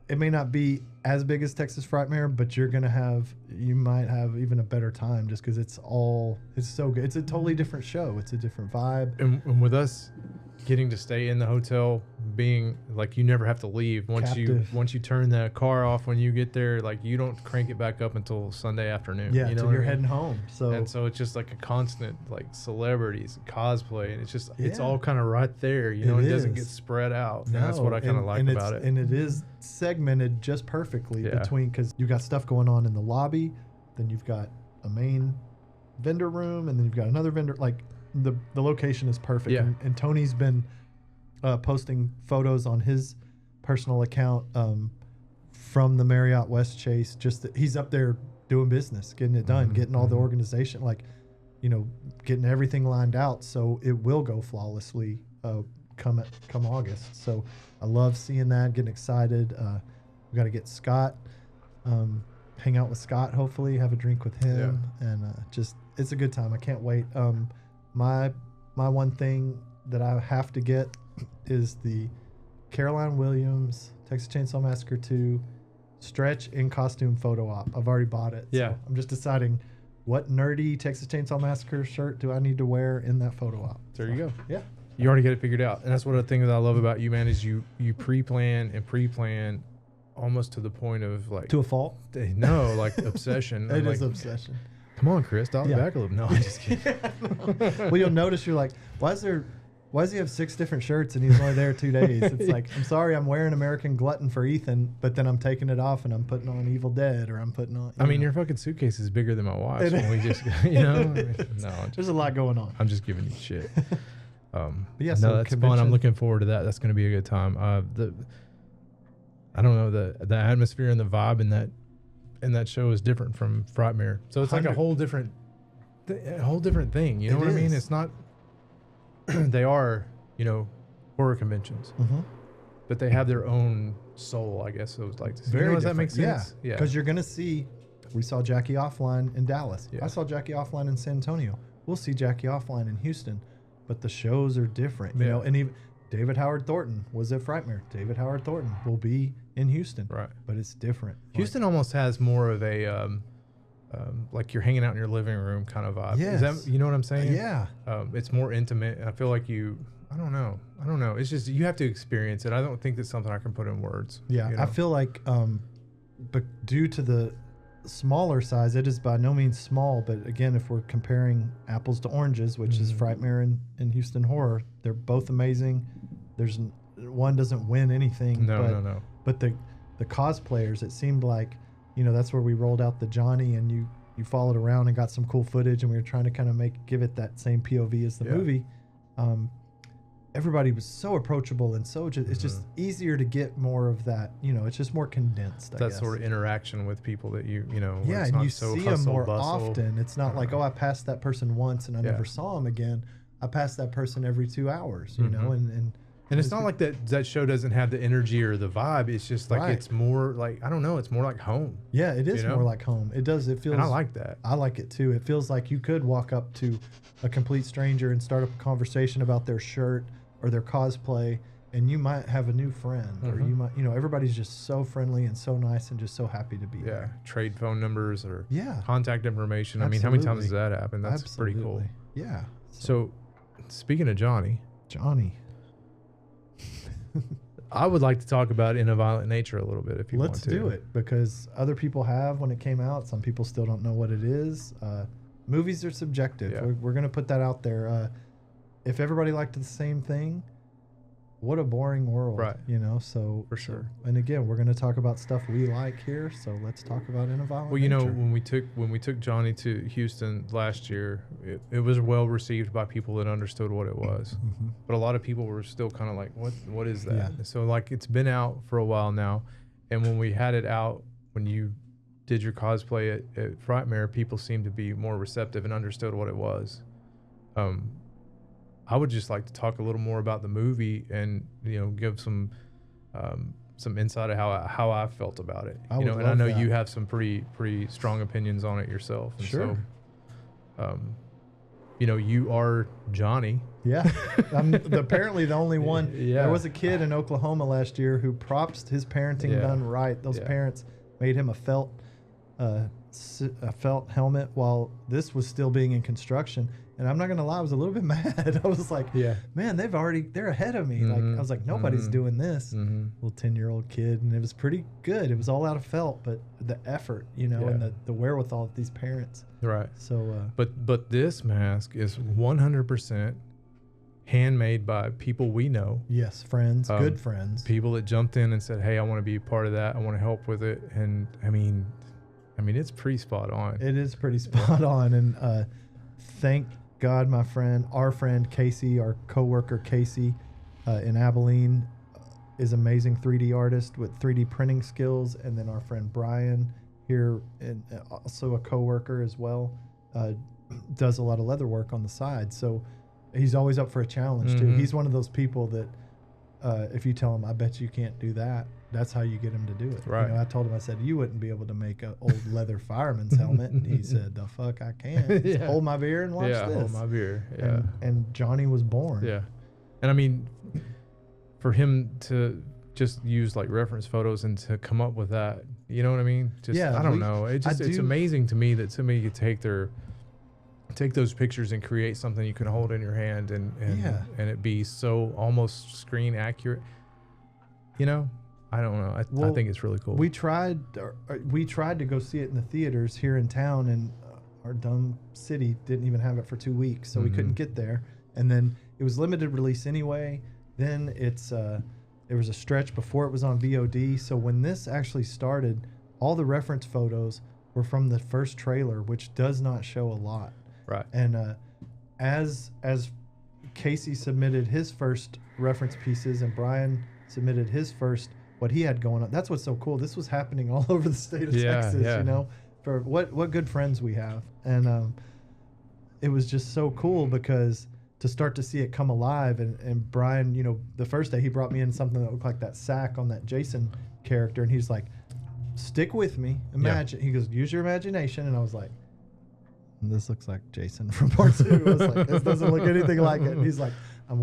it may not be as big as Texas Frightmare, but you might have even a better time just because it's so good. It's a totally different show. It's a different vibe. And with us getting to stay in the hotel, being like, you never have to leave once you turn the car off. When you get there, like, you don't crank it back up until Sunday afternoon. Yeah, you know, until you're heading home. So it's just like a constant, like, celebrities, cosplay, and it's just it's all kind of right there. You know, it doesn't get spread out. No, and that's what I kind of like about it. And it is segmented just perfectly between, because you got stuff going on in the lobby, then you've got a main vendor room, and then you've got another vendor. Like, the location is perfect. Yeah. And Tony's been posting photos on his personal account from the Marriott West Chase. Just that he's up there doing business, getting it done, getting all the organization, like, you know, getting everything lined out so it will go flawlessly come August. So I love seeing that, getting excited. We got to get Scott, hang out with Scott, hopefully have a drink with him, and just it's a good time. I can't wait. My one thing that I have to get is the Caroline Williams Texas Chainsaw Massacre 2 stretch in costume photo op. I've already bought it. Yeah. So I'm just deciding what nerdy Texas Chainsaw Massacre shirt do I need to wear in that photo op. There you go. Yeah. You already get it figured out. And that's one of the things that I love about you, man, is you pre-plan almost to the point of, like, To a fault? No, like obsession. It like, is obsession. Come on, Chris, dial it back a little. No, I'm just kidding. Well, you'll notice, you're like, why does he have 6 different shirts and he's only there 2 days? It's like, I'm sorry, I'm wearing American Glutton for Ethan, but then I'm taking it off and I'm putting on Evil Dead, or I'm putting on. I mean, your fucking suitcase is bigger than my wife's. When we just, you know, there's a lot going on. I'm just giving you shit. But yeah, no, so that's fun. I'm looking forward to that. That's going to be a good time. I don't know, the atmosphere and the vibe in that show is different from Frightmare. So it's like a whole different thing. You know what I mean? It's not. They are, you know, horror conventions, but they have their own soul, I guess I would like to say. Very does that make sense? Yeah. Because you're gonna see. We saw Jackie Offline in Dallas. Yeah. I saw Jackie Offline in San Antonio. We'll see Jackie Offline in Houston, but the shows are different. You know, and even David Howard Thornton was at Frightmare. David Howard Thornton will be in Houston, right? But it's different. Houston almost has more of a like you're hanging out in your living room kind of vibe. Yes. Is that, you know what I'm saying? Yeah. It's more intimate, and I feel like I don't know. It's just, you have to experience it. I don't think that's something I can put in words. Yeah, you know? I feel like, but due to the smaller size, it is by no means small. But again, if we're comparing apples to oranges, which is Frightmare and Houston Horror, they're both amazing. There's one doesn't win anything. No. But the cosplayers, it seemed like, you know, that's where we rolled out the Johnny, and you followed around and got some cool footage, and we were trying to kind of give it that same POV as the movie. Everybody was so approachable and so it's just easier to get more of that, you know, it's just more condensed, I guess. Sort of interaction with people that you know. Yeah, and you see them more often. It's not like, I passed that person once and I never saw him again. I passed that person every 2 hours, you know, and it's not like that show doesn't have the energy or the vibe. It's just like, it's more like, I don't know, it's more like home. Yeah, it is more like home. It does. It feels. And I like that. I like it too. It feels like you could walk up to a complete stranger and start up a conversation about their shirt or their cosplay, and you might have a new friend, or you might, you know, everybody's just so friendly and so nice and just so happy to be there. Trade phone numbers or contact information. Absolutely. I mean, how many times does that happen? That's pretty cool. Yeah. So speaking of Johnny, I would like to talk about In a Violent Nature a little bit if you want Let's to. do it, because other people have when it came out. Some people still don't know what it is. Movies are subjective. Yeah. We're going to put that out there. If everybody liked the same thing, what a boring world, Right. you know? So For sure. And again, we're going to talk about stuff we like here. So let's talk about In a Violent Well, you know, Nature. when we took Johnny to Houston last year, it was well received by people that understood what it was. Mhm. But a lot of people were still kind of like, what is that? Yeah. So like it's been out for a while now, and when we had it out, when you did your cosplay at Frightmare, people seemed to be more receptive and understood what it was. I would just like to talk a little more about the movie and, you know, give some insight of how I felt about it. I You would know, and I love know that. you have some pretty strong opinions on it yourself. And Sure. So, you know, you are Johnny. Yeah, I'm apparently the only one. Yeah. There was a kid in Oklahoma last year who props his parenting Yeah. done right. Those Yeah. parents made him a felt helmet while this was still being in construction. And I'm not gonna lie, I was a little bit mad. I was like, Yeah. man, they're ahead of me. Like I was like, nobody's doing this. Mm-hmm. Little 10-year-old kid, and it was pretty good. It was all out of felt, but the effort, you know, and Yeah. the wherewithal of these parents. Right. So But this mask is 100% handmade by people we know. yes, friends, good friends. People that jumped in and said, "Hey, I want to be part of that. I want to help with it." And I mean, it's pretty spot on. It is pretty spot on, and thank God, our friend Casey, our coworker Casey, in Abilene, is amazing 3D artist with 3D printing skills, and then our friend Brian here, and also a coworker as well, does a lot of leather work on the side. So he's always up for a challenge too. Mhm. He's one of those people that if you tell him, "I bet you can't do that," that's how you get him to do it. Right. You know, I told him, I said, "You wouldn't be able to make an old leather fireman's helmet," and he said, "The fuck I can. Just Yeah. hold my beer and watch yeah, this." hold my beer. Yeah. And Johnny was born. Yeah. And I mean, for him to just use like reference photos and to come up with that, you know what I mean? Just, Yeah, I don't know. It's do- amazing to me that somebody could take those pictures and create something you can hold in your hand and Yeah. and it be so almost screen accurate. You know, I don't know. I Well, think it's really cool. We tried to go see it in the theaters here in town, and our dumb city didn't even have it for 2 weeks, so we Mhm. couldn't get there. And then it was limited release anyway. Then there was a stretch before it was on VOD. So when this actually started, all the reference photos were from the first trailer, which does not show a lot. right. And as Casey submitted his first reference pieces and Brian submitted his first, what he had going on. That's what's so cool. This was happening all over the state of Yeah, Texas, yeah. you know, for what good friends we have. And it was just so cool because to start to see it come alive, and Brian, you know, the first day he brought me in something that looked like that sack on that Jason character, and he's like, "Stick with me, imagine." He goes, "Use your imagination," and I was like, "This looks like Jason from part 2." I was like, "This doesn't look anything like it." And he's like, I'm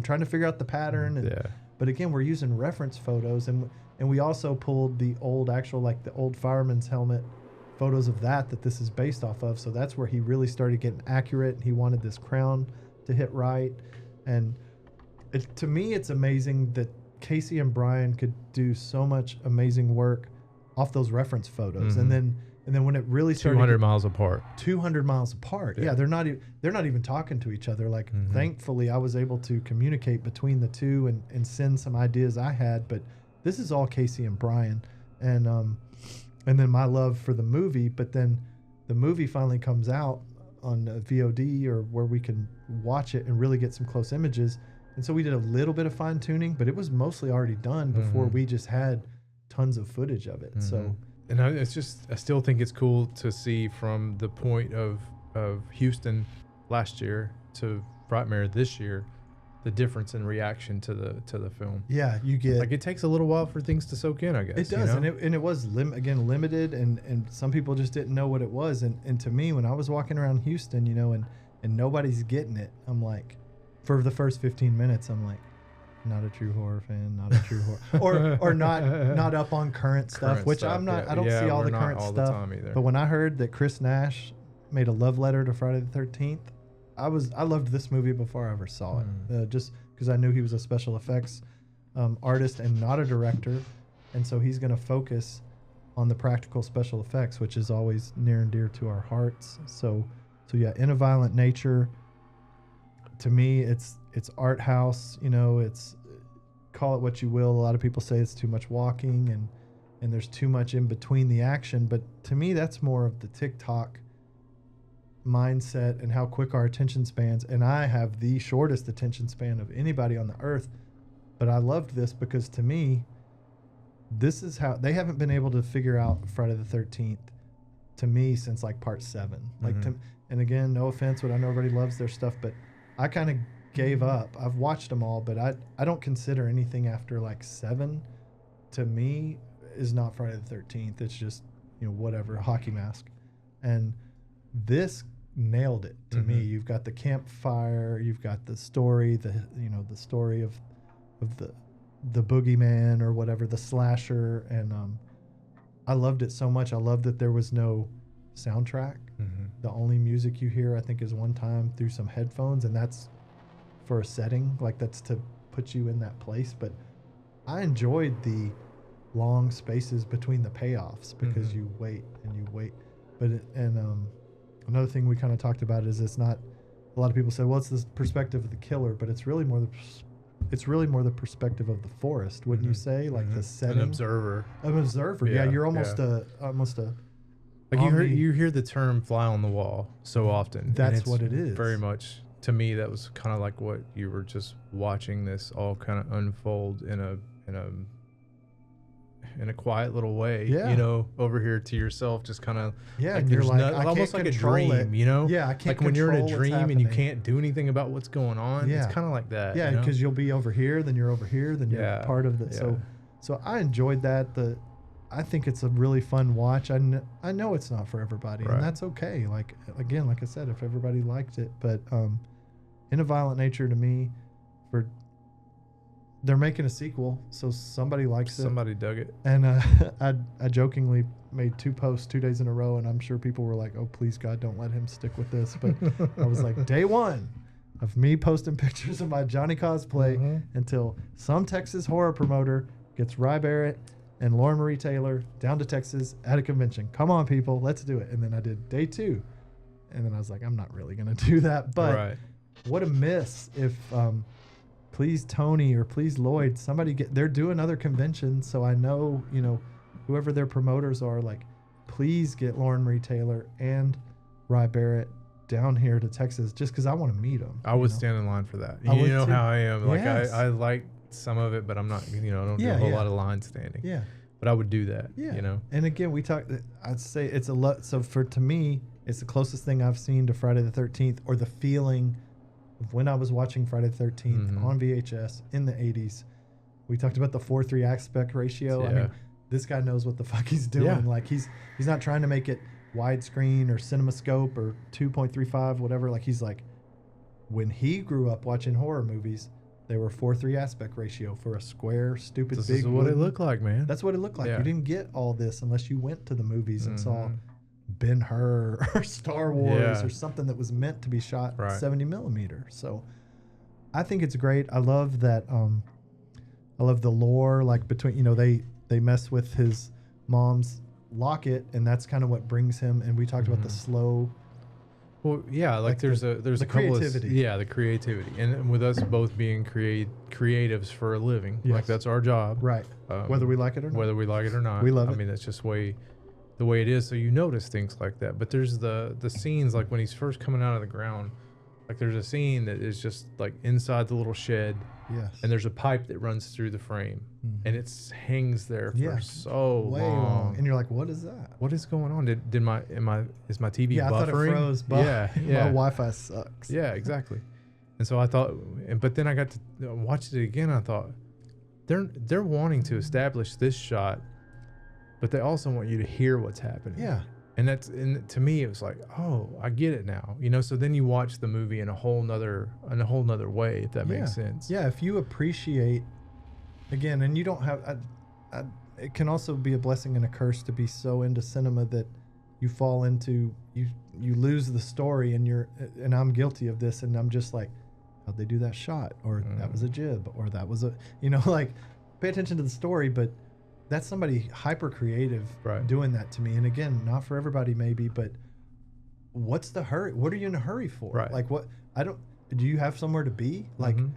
trying to figure out the pattern. And, Yeah. But again, we're using reference photos, and we also pulled the old the old fireman's helmet photos of that this is based off of. So that's where he really started getting accurate. He wanted this crown to hit right. And to me, it's amazing that Casey and Brian could do so much amazing work off those reference photos. Mhm. And then when it really started 200 miles apart. 200 miles apart. Yeah, Yeah. they're not even talking to each other. Like, Mhm. thankfully, I was able to communicate between the two and send some ideas I had. But this is all Casey and Brian, and then my love for the movie. But then the movie finally comes out on VOD or where we can watch it and really get some close images. And so we did a little bit of fine tuning, but it was mostly already done before Mhm. we just had tons of footage of it. So. Mhm. And I still think it's cool to see from the point of Houston last year to Frightmare this year, the difference in reaction to the film. Yeah, you get Like it takes a little while for things to soak in, I guess. it does, you know? and it was limited, and some people just didn't know what it was. And to me, when I was walking around Houston, you know, and nobody's getting it, I'm like, for the first 15 minutes, I'm like, not a true horror fan, not a true horror, or not up on current stuff, Current which stuff, I'm not. yeah. I don't Yeah, see all we're the not current all the stuff. time either. But when I heard that Chris Nash made a love letter to Friday the 13th, I loved this movie before I ever saw it, just because I knew he was a special effects artist and not a director, and so he's going to focus on the practical special effects, which is always near and dear to our hearts. So yeah, In a Violent Nature, to me, it's art house. You know, it's, call it what you will. A lot of people say it's too much walking and there's too much in between the action, but to me, that's more of the TikTok mindset and how quick our attention spans. And I have the shortest attention span of anybody on the earth, but I loved this because to me, this is how they haven't been able to figure out Friday the 13th to me since like part 7. Like, and again, no offense, but I know everybody loves their stuff, but I kind of gave up. I've watched them all, but I don't consider anything after like 7 to me is not Friday the 13th. It's just, you know, whatever, hockey mask. And this nailed it to me. You've got the campfire, you've got the story, the story of the boogeyman or whatever, the slasher, and I loved it so much. I loved that there was no soundtrack. The only music you hear, I think, is one time through some headphones, and that's for a setting, like that's to put you in that place. But I enjoyed the long spaces between the payoffs because you wait and you wait. But another thing we kind of talked about is it's not, a lot of people say, well, it's the perspective of the killer, but it's really more the perspective of the forest, wouldn't you say? Like the setting. An observer. Yeah, you're almost a like you hear the term "fly on the wall" so often. That's what it is. Very much to me, that was kind of like what you were just watching this all kind of unfold in a quiet little way. Yeah. You know, over here to yourself, just kind of like like you're there's like, I almost can't like a control dream. it. You know, Yeah, I can't like when you're in a control what's dream and you happening. can't do anything about what's going on. Yeah. It's kind of like that. Yeah, you know? because you'll be over here, then you're over here, then you're part of the. Yeah. So I enjoyed that. I think it's a really fun watch. I know it's not for everybody, Right. and that's okay. Like, again, like I said, if everybody liked it, but In a Violent Nature to me, they're making a sequel, so somebody likes it. Somebody dug it. And I jokingly made 2 posts 2 days in a row, and I'm sure people were like, oh, please, God, don't let him stick with this. But I was like, day 1 of me posting pictures of my Johnny cosplay until some Texas horror promoter gets Rye Barrett and Lauren Marie Taylor down to Texas at a convention. Come on, people, let's do it. And then I did day 2. And then I was like, I'm not really going to do that. But what a miss if... please Tony or please Lloyd, they're doing other conventions, so I know, you know, whoever their promoters are, like, please get Lauren Marie Taylor and Rye Barrett down here to Texas just because I want to meet them. I would stand in line for that. I You would know too. how I am. Like Yes. I like some of it, but I'm not, you know, I don't do a whole lot of line standing. Yeah. But I would do that. Yeah. You know. And again, I'd say it's a lot. So to me, it's the closest thing I've seen to Friday the 13th, or the feeling of when I was watching Friday the 13th on VHS in the 80s. We talked about the 4:3 aspect ratio. Yeah. I mean, this guy knows what the fuck he's doing. Yeah. Like he's not trying to make it widescreen or CinemaScope or 2.35, whatever. Like he's like, when he grew up watching horror movies, they were 4:3 aspect ratio for a square, stupid, This big. is what it wooden- looked like, man. That's what it looked like. Yeah. You didn't get all this unless you went to the movies and saw Ben-Hur or Star Wars or something that was meant to be shot 70 millimeter. So I think it's great. I love that. I love the lore, like between, you know, they mess with his mom's locket, and that's kind of what brings him. And we talked about the slow. Well, yeah, like there's a couple creativity. The creativity, and with us both being creatives for a living, Yes. like that's our job, Right. Whether we like it or not. Whether we like it or not, We love it. I mean, that's just the way it is. So you notice things like that. But there's the scenes, like when he's first coming out of the ground, like there's a scene that is just like inside the little shed. Yes. And there's a pipe that runs through the frame, and it hangs there for so way long. And you're like, what is that? What is going on? Is my TV Yeah, buffering? I thought it froze. Yeah. My Wi-Fi sucks. Yeah, exactly. And so I thought, but then I got to watch it again. I thought they're wanting to establish this shot, but they also want you to hear what's happening. Yeah. And to me, it was like, oh, I get it now. You know, so then you watch the movie in a whole nother way, if that makes sense. Yeah, if you appreciate, again, and you don't have, it can also be a blessing and a curse to be so into cinema that you fall into, you lose the story, and I'm guilty of this, and I'm just like, how'd they do that shot, or that was a Mm. jib, or that was a, like, pay attention to the story. But that's somebody hyper creative Right. doing that to me. And again, not for everybody maybe, but what's the hurry? What are you in a hurry for? Right. Like, do you have somewhere to be? Like, Mhm.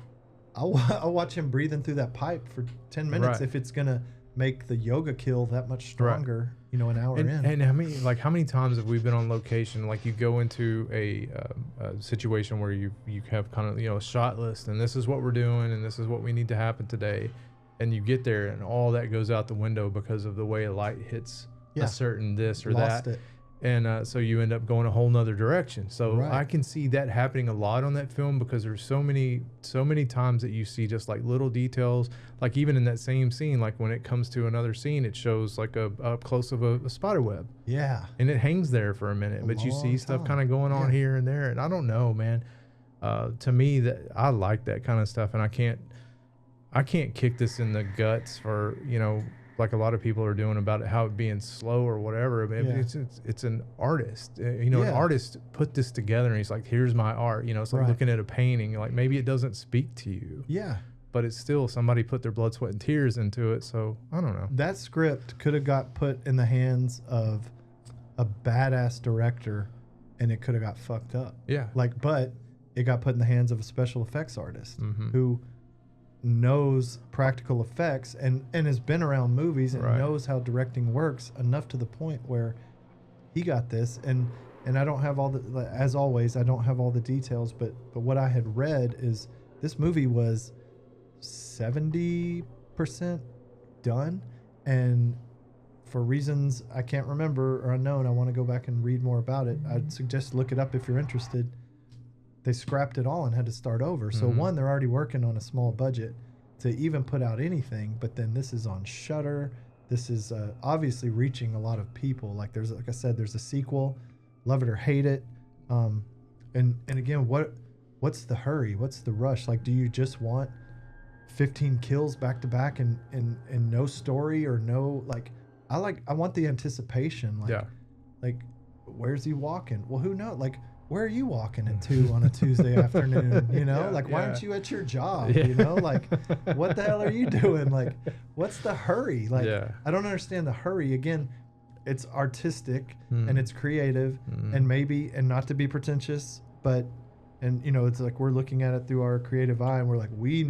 I'll watch him breathing through that pipe for 10 minutes Right. if it's gonna make the yoga kill that much stronger, an hour in. And how many times have we been on location? Like, you go into a situation where you have kind of a shot list, and this is what we're doing, and this is what we need to happen today, and you get there, and all that goes out the window because of the way a light hits Yeah. a certain this or Lost that. it. And so you end up going a whole nother direction. So Right. I can see that happening a lot on that film, because there's so many times that you see just like little details, like even in that same scene, like when it comes to another scene, it shows like a up close of a spider web, Yeah. and it hangs there for a minute, A but you see long stuff time. kind of going on Yeah. here and there. And I don't know, man, to me, that I like that kind of stuff, and I can't kick this in the guts for, like a lot of people are doing about it, how it being slow or whatever. I mean, Yeah. it's an artist, an Yeah. artist put this together, and he's like, here's my art. It's like Right. looking at a painting, like maybe it doesn't speak to you, Yeah. but it's still somebody put their blood, sweat, and tears into it. So I don't know. That script could have got put in the hands of a badass director, and it could have got fucked up. Yeah. But it got put in the hands of a special effects artist Mhm. who knows practical effects and has been around movies and Right. knows how directing works enough to the point where he got this. And I don't have all the, as always, I don't have all the details, but what I had read is this movie was 70% done, and for reasons I can't remember or unknown, I want to go back and read more about it. I'd suggest look it up if you're interested. They scrapped it all and had to start over. So Mhm. one, they're already working on a small budget to even put out anything, but then this is on Shudder. This is obviously reaching a lot of people. Like I said, there's a sequel, love it or hate it. And again, what's the hurry? What's the rush? Like, do you just want 15 kills back to back and no story or no, like, I want the anticipation. Like, Yeah. like, where's he walking? Well, who knows? Like, where are you walking at 2 on a Tuesday afternoon? Yeah, Like, why yeah. aren't you at your job? Yeah. Like, what the hell are you doing? Like, what's the hurry? Like, Yeah. I don't understand the hurry. Again, it's artistic Mm. and it's creative and not to be pretentious, but, it's like we're looking at it through our creative eye and we're like, we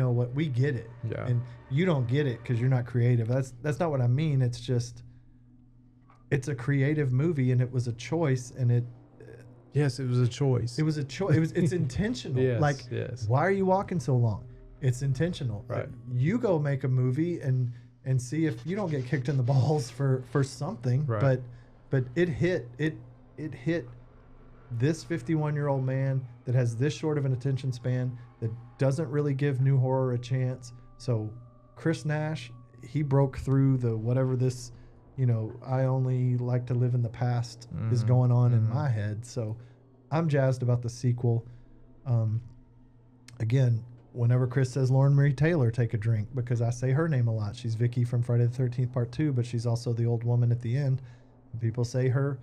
get it. Yeah. And you don't get it because you're not creative. That's not what I mean. It's just, it's a creative movie and it was a choice, and Yes, it was a choice. it was a choice. It's intentional. Yes, Like, yes. why are you walking so long? It's intentional. Right. You go make a movie and see if you don't get kicked in the balls for something. Right. But it hit this 51-year-old man that has this short of an attention span, that doesn't really give new horror a chance. So Chris Nash, he broke through the whatever this, I only like to live in the past is going on in my head. So I'm jazzed about the sequel. Again, whenever Chris says Lauren Marie Taylor, take a drink, because I say her name a lot. She's Vicky from Friday the 13th Part 2, but she's also the old woman at the end. People say her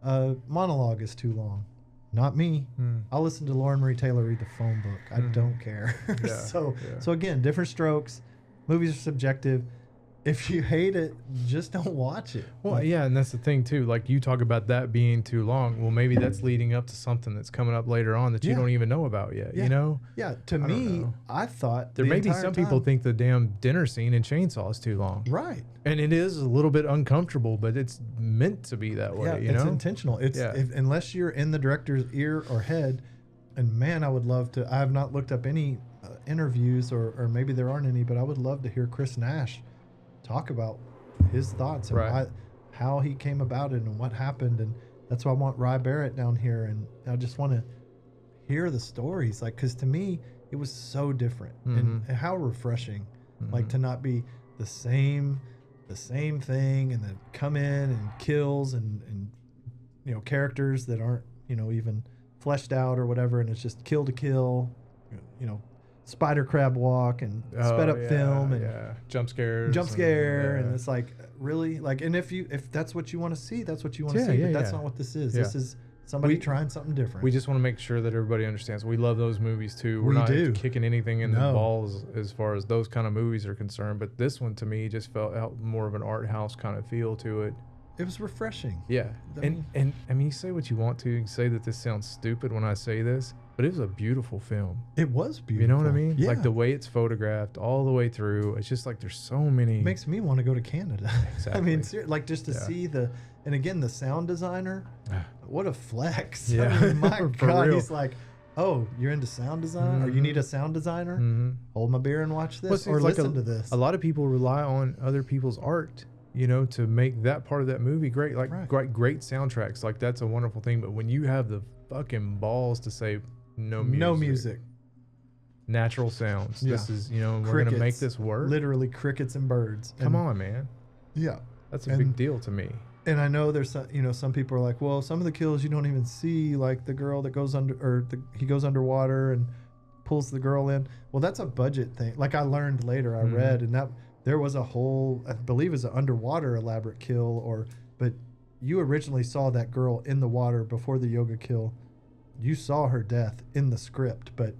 monologue is too long. Not me. I'll listen to Lauren Marie Taylor read the phone book. I don't care. Yeah, So yeah. again, different strokes. Movies are subjective. If you hate it, just don't watch it. Well, yeah, and that's the thing too. Like, you talk about that being too long. Well, maybe that's leading up to something that's coming up later on that you Yeah. don't even know about yet. Yeah. You know, Yeah, to I don't me, know. I thought there the may be entire some people time- think the damn dinner scene in Chainsaw is too long, right. and it is a little bit uncomfortable, but it's meant to be that way. Yeah, you it's know, intentional. It's Yeah. unless you're in the director's ear or head, and man, I would love to. I have not looked up any interviews, or maybe there aren't any, but I would love to hear Chris Nash talk about his thoughts and Right. how he came about it and what happened. And that's why I want Rye Barrett down here, and I just want to hear the stories, like, because to me it was so different and how refreshing, like, to not be the same thing, and then come in and kills and characters that aren't even fleshed out or whatever, and it's just kill to kill, spider crab walk and sped up film and jump scares, jump scare, and and it's like, really, like, and if that's what you want to see, that's what you want to Yeah, see, yeah, but that's yeah. not what this is. Yeah. This is somebody We- trying something different. We just want to make sure that everybody understands. We love those movies too. We're We not do. kicking anything in the No. balls as far as those kind of movies are concerned. But this one to me just felt out more of an art house kind of feel to it. It was refreshing. Yeah, I and mean- and I mean, you say what you want to. You can say that this sounds stupid when I say this, but it was a beautiful film. It was beautiful. You know what I mean? Yeah. Like the way it's photographed all the way through. It's just like there's so many. It makes me want to go to Canada. I mean, Exactly. like just to Yeah. see and again, the sound designer, what a flex. Yeah. I mean, my For God, real. he's like, oh, you're into sound design or you need a sound designer? Mhm. Hold my beer and watch this Well, see, or it's like listen to this. A lot of people rely on other people's art, to make that part of that movie great. Like Right. great soundtracks, like that's a wonderful thing. But when you have the fucking balls to say no music, natural sounds, this Yeah. is we're gonna make Crickets. this work. Literally crickets and birds. Come And- on, man, Yeah. that's a And- big deal to me. And I know there's some people are like, well, some of the kills you don't even see, like the girl that goes under, or he goes underwater and pulls the girl in. Well, that's a budget thing. Like I learned later, I read, and that there was a whole, I believe, it's an underwater elaborate kill, but you originally saw that girl in the water before the yoga kill. You saw her death in the script, but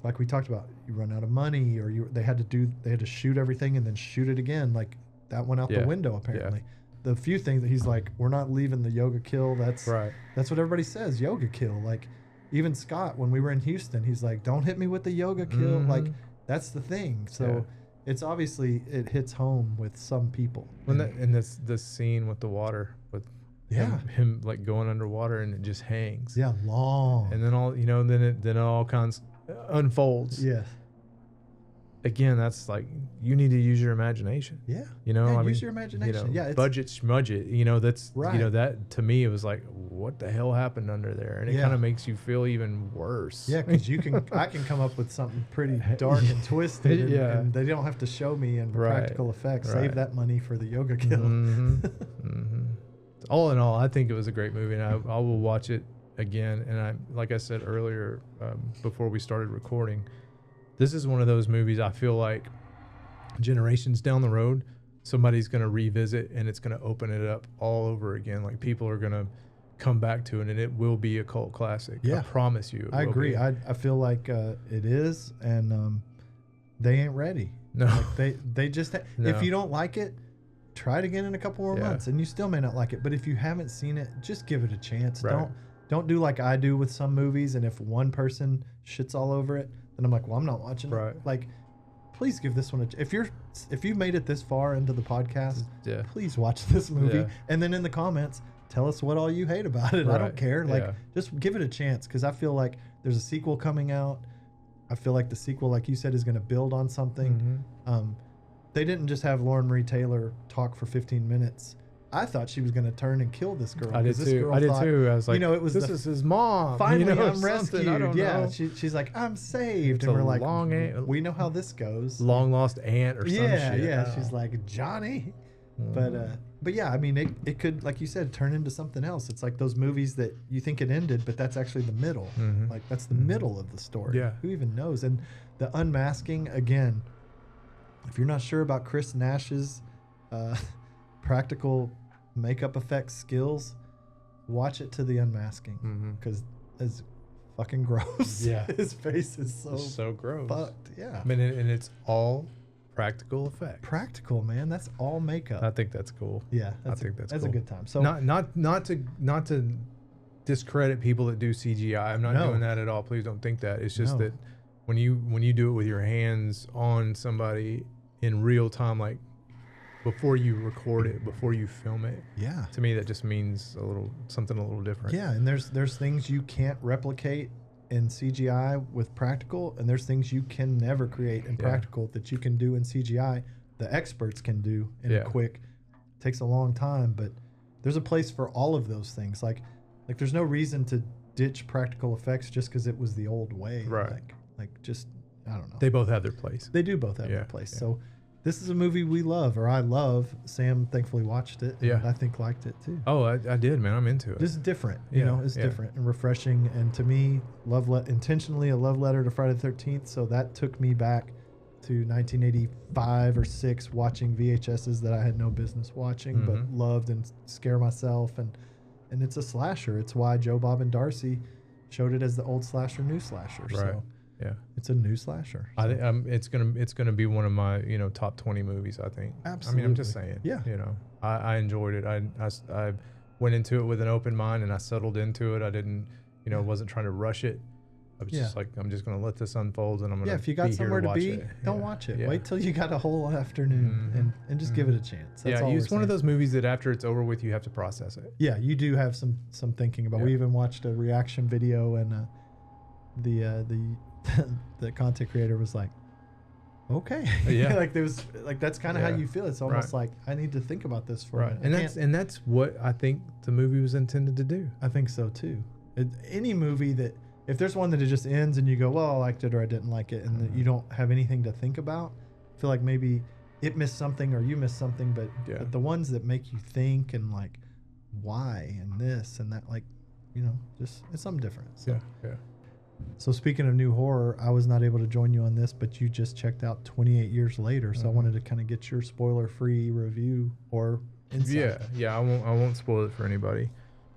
like we talked about, you run out of money, or they had to shoot everything and then shoot it again. Like that went out Yeah. the window apparently. The few things that he's like, we're not leaving the yoga kill. That's Right. That's what everybody says, yoga kill. Like even Scott, when we were in Houston, he's like, don't hit me with the yoga kill. Mhm. Like that's the thing. So Yeah. it's obviously it hits home with some people. And this scene with the water with him like going underwater and it just hangs. Yeah, long. And then then it all kinds unfolds. Yeah. Again, that's like you need to use your imagination. Yeah. Yeah, I use mean, your imagination. Yeah, it's, budget schmudget. That's Right. that to me it was like, what the hell happened under there? And it Yeah. kind of makes you feel even worse. yeah, because I can come up with something pretty dark and twisted, and, Yeah. and they don't have to show me in Right. practical effects. Right. Save that money for the yoga kill. All in all, I think it was a great movie, and I will watch it again. And like I said earlier, before we started recording, this is one of those movies I feel like generations down the road, somebody's going to revisit and it's going to open it up all over again. Like people are going to come back to it, and it will be a cult classic. Yeah. I promise you. It I will agree. be. I feel like it is, and they ain't ready. No. Like they just No. if you don't like it, try it again in a couple more Yeah. months, and you still may not like it. But if you haven't seen it, just give it a chance. Right. Don't do like I do with some movies, and if one person shits all over it, then I'm like, well, I'm not watching Right. it. Like, please give this one if you made it this far into the podcast, Yeah. please watch this movie, Yeah. and then in the comments tell us what all you hate about it. I don't Right. care. Like, Yeah. just give it a chance, because I feel like there's a sequel coming out. I feel like the sequel, like you said, is going to build on something. Mhm. They didn't just have Lauren Marie Taylor talk for 15 minutes. I thought she was going to turn and kill this girl. I did 'cause this too. girl I did thought, too. I was like, it was this is his mom. finally or I'm something. rescued. I don't Yeah, know. she's like, I'm saved, It's and a we're like, long we know how this goes. long lost aunt or some Yeah, shit. yeah. Oh. She's like, Johnny. Mm. But yeah, I mean, it could, like you said, turn into something else. It's like those movies that you think it ended, but that's actually the middle. Mhm. Like that's the middle of the story. Yeah. Who even knows? And the unmasking, again, if you're not sure about Chris Nash's practical makeup effects skills, watch it to the unmasking, Mhm. because it's fucking gross. Yeah. His face is so, It's so gross. fucked. Yeah. I mean, and it's all practical effects. Practical, man. That's all makeup. I think that's cool. Yeah, think that's a cool. good time. So Not to discredit people that do CGI. I'm not No. doing that at all. Please don't think that. It's just No. that when you do it with your hands on somebody in real time, like before you record it, before you film it, yeah, to me that just means something a little different. yeah, and there's things you can't replicate in CGI with practical, and there's things you can never create in Yeah. practical that you can do in CGI. The experts can do in Yeah. a quick. Takes a long time, but there's a place for all of those things. Like there's no reason to ditch practical effects just because it was the old way. Right. Like just I don't know. They both have their place. They do both have Yeah, their place. yeah. So this is a movie we love, or I love. Sam thankfully watched it. Yeah. And I think liked it too. Oh, I did, man. I'm into it. This is different. Yeah, You know, it's yeah. different and refreshing. And to me, intentionally a love letter to Friday the 13th. So that took me back to 1985 or 6, watching VHSs that I had no business watching, but Mhm. loved and scare myself. And and it's a slasher. It's why Joe Bob and Darcy showed it as the old slasher, new slasher. Right. So Yeah. it's a new slasher. I think it's gonna be one of my top 20 movies. I think. Absolutely. I mean, I'm just saying. Yeah. I enjoyed it. I went into it with an open mind and I settled into it. I didn't wasn't trying to rush it. I was just like, I'm just gonna let this unfold and I'm gonna if you got somewhere to be, it. don't watch it. Yeah. Wait till you got a whole afternoon and just give it a chance. That's all it's we're one of saying. those movies that after it's over with, you have to process it. Yeah, you do have some thinking about. Yeah. We even watched a reaction video, and the content creator was like, "Okay, Yeah. like there was like that's kind of how Yeah. you feel. It's almost like I need to think about this for a minute. And that's what I think the movie was intended to do. I think so too. Any movie that if there's one that it just ends and you go, well, I liked it or I didn't like it, and that you don't have anything to think about, I feel like maybe it missed something or you missed something. But the ones that make you think and like why and this and that, like just it's something different. So. Yeah. So speaking of new horror, I was not able to join you on this, but you just checked out 28 Years Later. So I wanted to kind of get your spoiler-free review or insight. Yeah. I won't spoil it for anybody.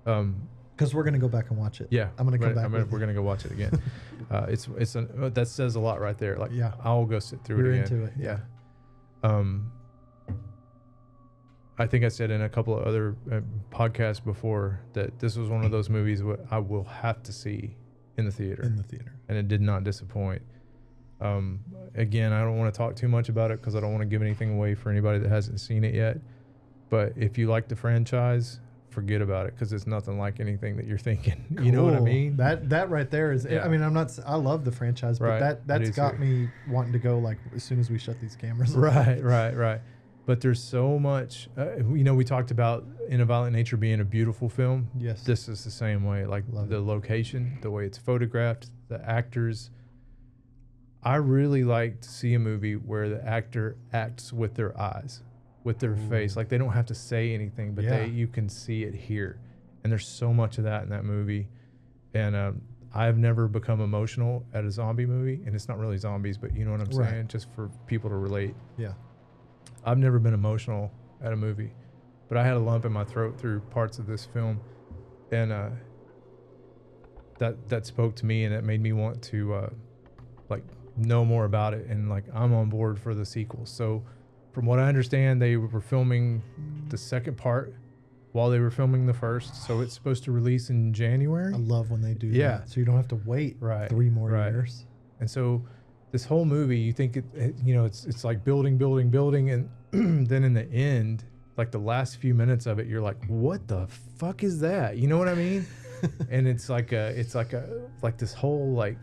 Because we're gonna go back and watch it. Yeah, I'm gonna come back. We're gonna go watch it again. That says a lot right there. Like, Yeah. I'll go sit through You're it again. into it, yeah. I think I said in a couple of other podcasts before that this was one of those movies I will have to see in the theater. And it did not disappoint. Again, I don't want to talk too much about it because I don't want to give anything away for anybody that hasn't seen it yet. But if you like the franchise, forget about it because it's nothing like anything that you're thinking. You know what I Cool. mean? That right there is. Yeah. I mean, I love the franchise, but Right. that's Me got too. me wanting to go like as soon as we shut these cameras. Right. But there's so much. We talked about In a Violent Nature being a beautiful film. Yes. This is the same way. Like Love the location, the way it's photographed, the actors. I really like to see a movie where the actor acts with their eyes, with their face. Like they don't have to say anything, but Yeah. you can see it here. And there's so much of that in that movie. And I've never become emotional at a zombie movie. And it's not really zombies, but you know what I'm Right. saying? Just for people to relate. Yeah. I've never been emotional at a movie, but I had a lump in my throat through parts of this film, and that spoke to me, and it made me want to know more about it, and like I'm on board for the sequel. So, from what I understand, they were filming the second part while they were filming the first, so it's supposed to release in January. I love when they do Yeah. that. So you don't have to wait Right. 3 more Right. years. And so this whole movie, you think it's like building, and then in the end, like the last few minutes of it, you're like, what the fuck is that? You know what I mean? And it's like this whole, like,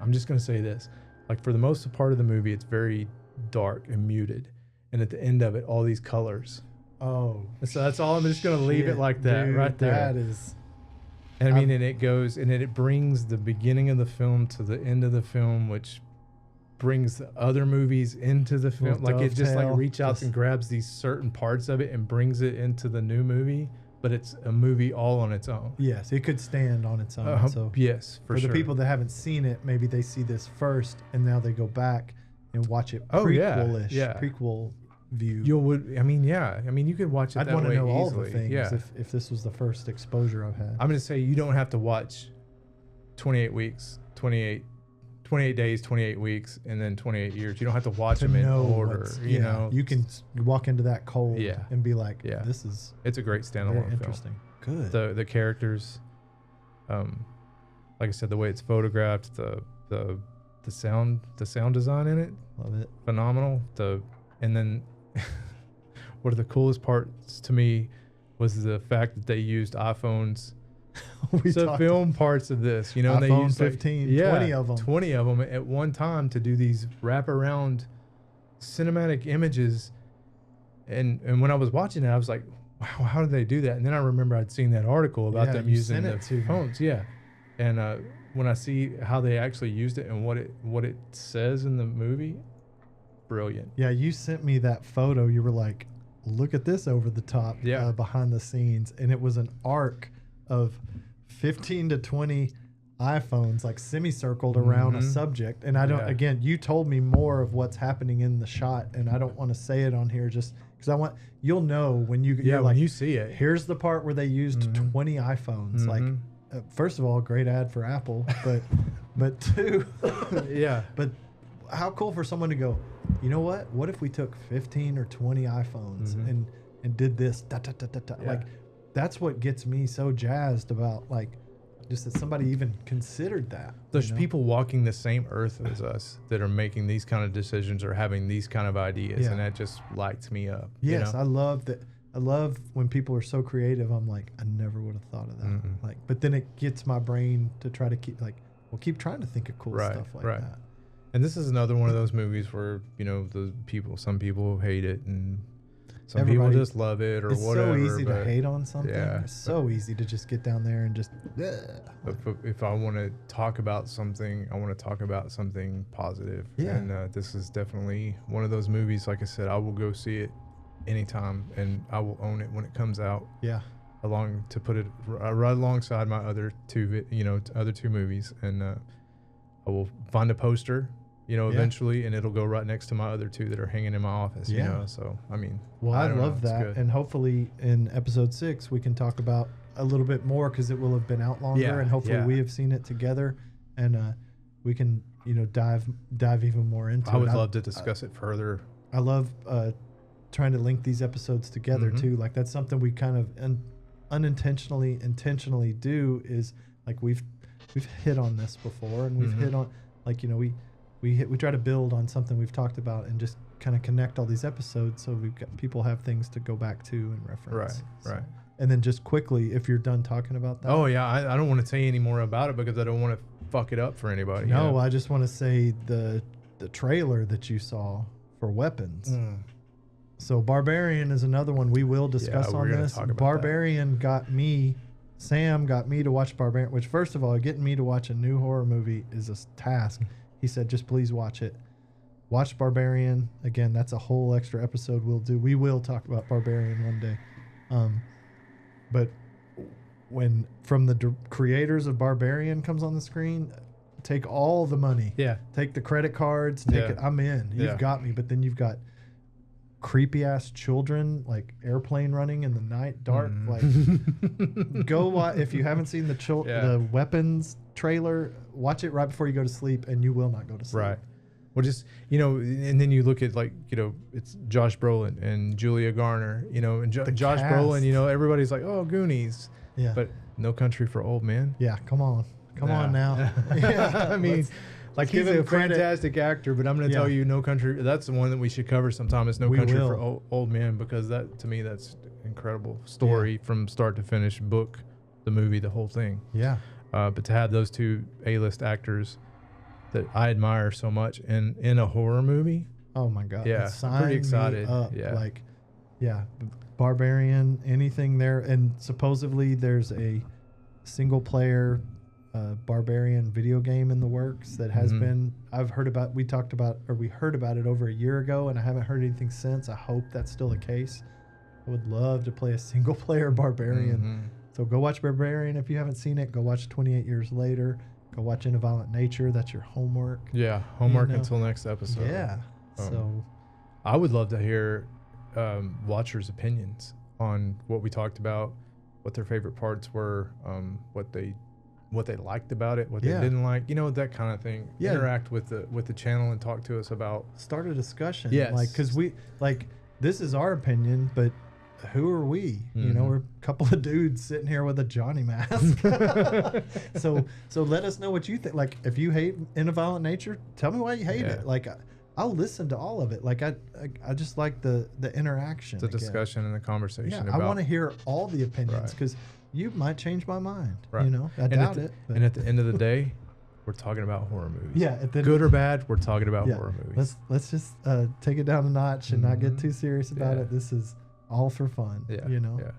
I'm just going to say this, like for the most part of the movie, it's very dark and muted. And at the end of it, all these colors. Oh. And so that's all. I'm just going to leave it shit, like that dude, right there. That is. And I mean, and it goes, and it brings the beginning of the film to the end of the film, which brings the other movies into the film. Like it just like dovetail, reach out and grabs these certain parts of it and brings it into the new movie. But it's a movie all on its own. Yes, it could stand on its own. So yes, for the sure. people that haven't seen it, maybe they see this first and now they go back and watch it Oh, yeah, prequel-ish, yeah. prequel view. You could watch it I'd that want to way know all easily. the things Yeah. if this was the first exposure I've had. I'm going to say you don't have to watch 28 weeks, 28 days, 28 weeks, and then 28 years. You don't have to watch them in order. what's- You know, you can walk into that cold Yeah. and be like, Yeah. this is it's a great very standalone film. interesting. Good. The characters, like I said, the way it's photographed, the sound design in it, Love it. phenomenal. And then one of the coolest parts to me was the fact that they used iPhones We to talked- film parts of this, and they iPhone used 15, 20 of 'em. 20 of them at one time to do these wraparound cinematic images. And when I was watching it, I was like, wow, how did they do that? And then I remember I'd seen that article about Yeah, them you using sent the it to me. phones. Yeah. And when I see how they actually used it and what it says in the movie, brilliant. Yeah, you sent me that photo. You were like, look at this over the top Yeah. behind the scenes. And it was an arc of 15 to 20 iPhones like semicircled around a Mhm. subject. And I don't, Yeah. again, you told me more of what's happening in the shot, and I don't want to say it on here just because you'll know when you Yeah, you're when like, you see it. here's the part where they used 20 iPhones. Like, first of all, great ad for Apple, but two, Yeah. but how cool for someone to go, you know what if we took 15 or 20 iPhones and did this, da, da, da, da, da. Yeah. Like, that's what gets me so jazzed about, like, just that somebody even considered that. There's you know? people walking the same earth as us that are making these kind of decisions or having these kind of ideas, Yeah. and that just lights me up. Yes, you know? I love that. I love when people are so creative. I'm like, I never would have thought of that. Like, but then it gets my brain to try to keep trying to think of cool Right, stuff like right. that. And this is another one of those movies where, you know, some people hate it and some people Everybody- just love it or It's whatever. so easy to but hate on something. yeah, It's so easy to just get down there and just. if I want to talk about something, I want to talk about something positive. Yeah. And this is definitely one of those movies. Like I said, I will go see it anytime, and I will own it when it comes out. Yeah. To put it right alongside my other two, other two movies, and I will find a poster, eventually, and it'll go right next to my other two that are hanging in my office. Yeah. So I mean, Well, I don't know, love it's that, good. and hopefully in episode 6 we can talk about a little bit more because it will have been out longer, Yeah, and hopefully yeah. we have seen it together, and we can dive even more into it. I would love to discuss it further. I love trying to link these episodes together Mhm. too. Like, that's something we kind of intentionally do, is like we've hit on this before, and we've Mhm. hit on, like, we try to build on something we've talked about and just kind of connect all these episodes so people have things to go back to and reference. Right. And then just quickly, if you're done talking about that. Oh yeah, I don't want to say any more about it because I don't want to fuck it up for anybody. No, I just want to say the trailer that you saw for Weapons. So Barbarian is another one we will discuss we're on gonna this. talk about Barbarian Sam got me to watch Barbarian, which, first of all, getting me to watch a new horror movie is a task. He said, just please watch it. Watch Barbarian. Again, that's a whole extra episode we'll do. We will talk about Barbarian one day. But when from the creators of Barbarian comes on the screen, take all the money. Yeah. Take the credit cards. Take Yeah. it. I'm in. You've Yeah. got me. But then you've got creepy ass children, like airplane running in the night, dark. Like, go watch. If you haven't seen the Weapons trailer, watch it right before you go to sleep, and you will not go to sleep. Right. Well, just, and then you look at, like, it's Josh Brolin and Julia Garner, and The Josh cast. Brolin, everybody's like, oh, Goonies. Yeah. But No Country for Old Men. Yeah. Come on now. I mean, let's he's give him a credit. fantastic actor, but I'm going to tell Yeah. you, No Country, that's the one that we should cover sometime. It's No We Country will. for Old Men, because that, to me, that's incredible story from start to finish, book, the movie, the whole thing. Yeah. But to have those two A-list actors that I admire so much in a horror movie, Oh my God. Yeah, It I'm pretty signed me excited. up. Yeah. Like, yeah, Barbarian, anything there. And supposedly there's a single player Barbarian video game in the works that has been, we heard about it over a year ago, and I haven't heard anything since. I hope that's still the case. I would love to play a single player Barbarian. So go watch Barbarian if you haven't seen it. Go watch 28 Years Later. Go watch In a Violent Nature. That's your homework. Yeah, homework know. until next episode. Yeah. So I would love to hear watchers' opinions on what we talked about, what their favorite parts were, what they liked about it, what they Yeah. didn't like, that kind of thing. Yeah. Interact with the channel and talk to us about. start a discussion. Yes. Like, because this is our opinion, but who are we? We're a couple of dudes sitting here with a Johnny mask. so let us know what you think. Like, if you hate In a Violent Nature, tell me why you hate it. Like, I'll listen to all of it. Like, I just like the interaction. The again. discussion and the conversation Yeah, about. I want to hear all the opinions, Right. because you might change my mind. Right. I And doubt it. But And at the end of the day, we're talking about horror movies. yeah, Good or bad, we're talking about horror movies. Let's just take it down a notch and not get too serious about Yeah. it. This is all for fun. Yeah. Yeah.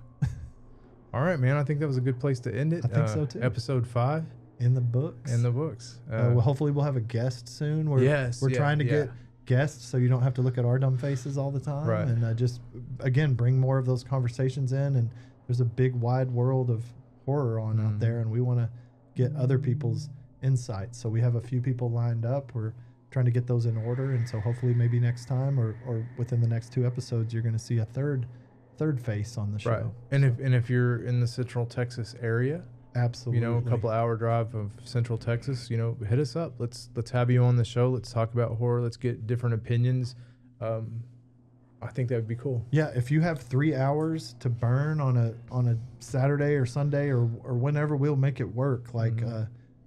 All right, man. I think that was a good place to end it. I think so, too. Episode 5 In the books. in the books. Well, hopefully we'll have a guest soon. We're trying to get guests so you don't have to look at our dumb faces all the time. Right. And just, again, bring more of those conversations in. And there's a big, wide world of horror on out there, and we want to get other people's insights. So we have a few people lined up. We're trying to get those in order. And so hopefully maybe next time or within the next 2 episodes, you're going to see a third face on the show. Right. And if you're in the Central Texas area, absolutely, a couple hour drive of Central Texas, hit us up. Let's have you on the show. Let's talk about horror. Let's get different opinions. I think that would be cool. Yeah, if you have 3 hours to burn on a Saturday or Sunday or whenever, we'll make it work. Like,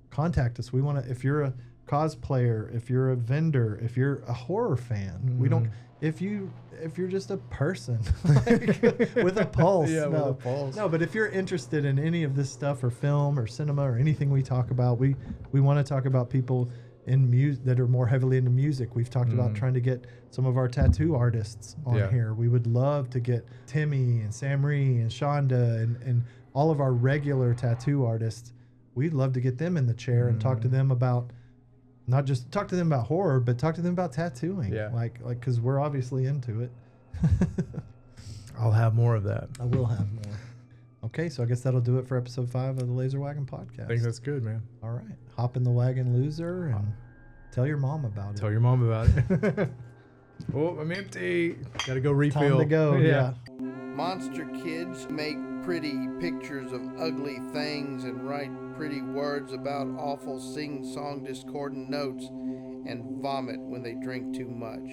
contact us. We want to. If you're a cosplayer, if you're a vendor, if you're a horror fan, we don't. If you're just a person like, with a pulse, Yeah, no. with a pulse. No, but if you're interested in any of this stuff or film or cinema or anything we talk about, we want to talk about people in music that are more heavily into music. We've talked about trying to get some of our tattoo artists on here. We would love to get Timmy and Samri and Shonda and all of our regular tattoo artists. We'd love to get them in the chair and talk to them about, not just talk to them about horror, but talk to them about tattooing. Yeah. Like, because we're obviously into it. I'll have more of that. I will have more. Okay, so I guess that'll do it for episode 5 of the Lazerwagon podcast. I think that's good, man. All right. Hop in the wagon, loser, and tell your mom about it. Tell your mom about it. Oh, I'm empty. Gotta go refill. Time to go. Yeah. Monster kids make pretty pictures of ugly things and write pretty words about awful sing-song discordant notes and vomit when they drink too much.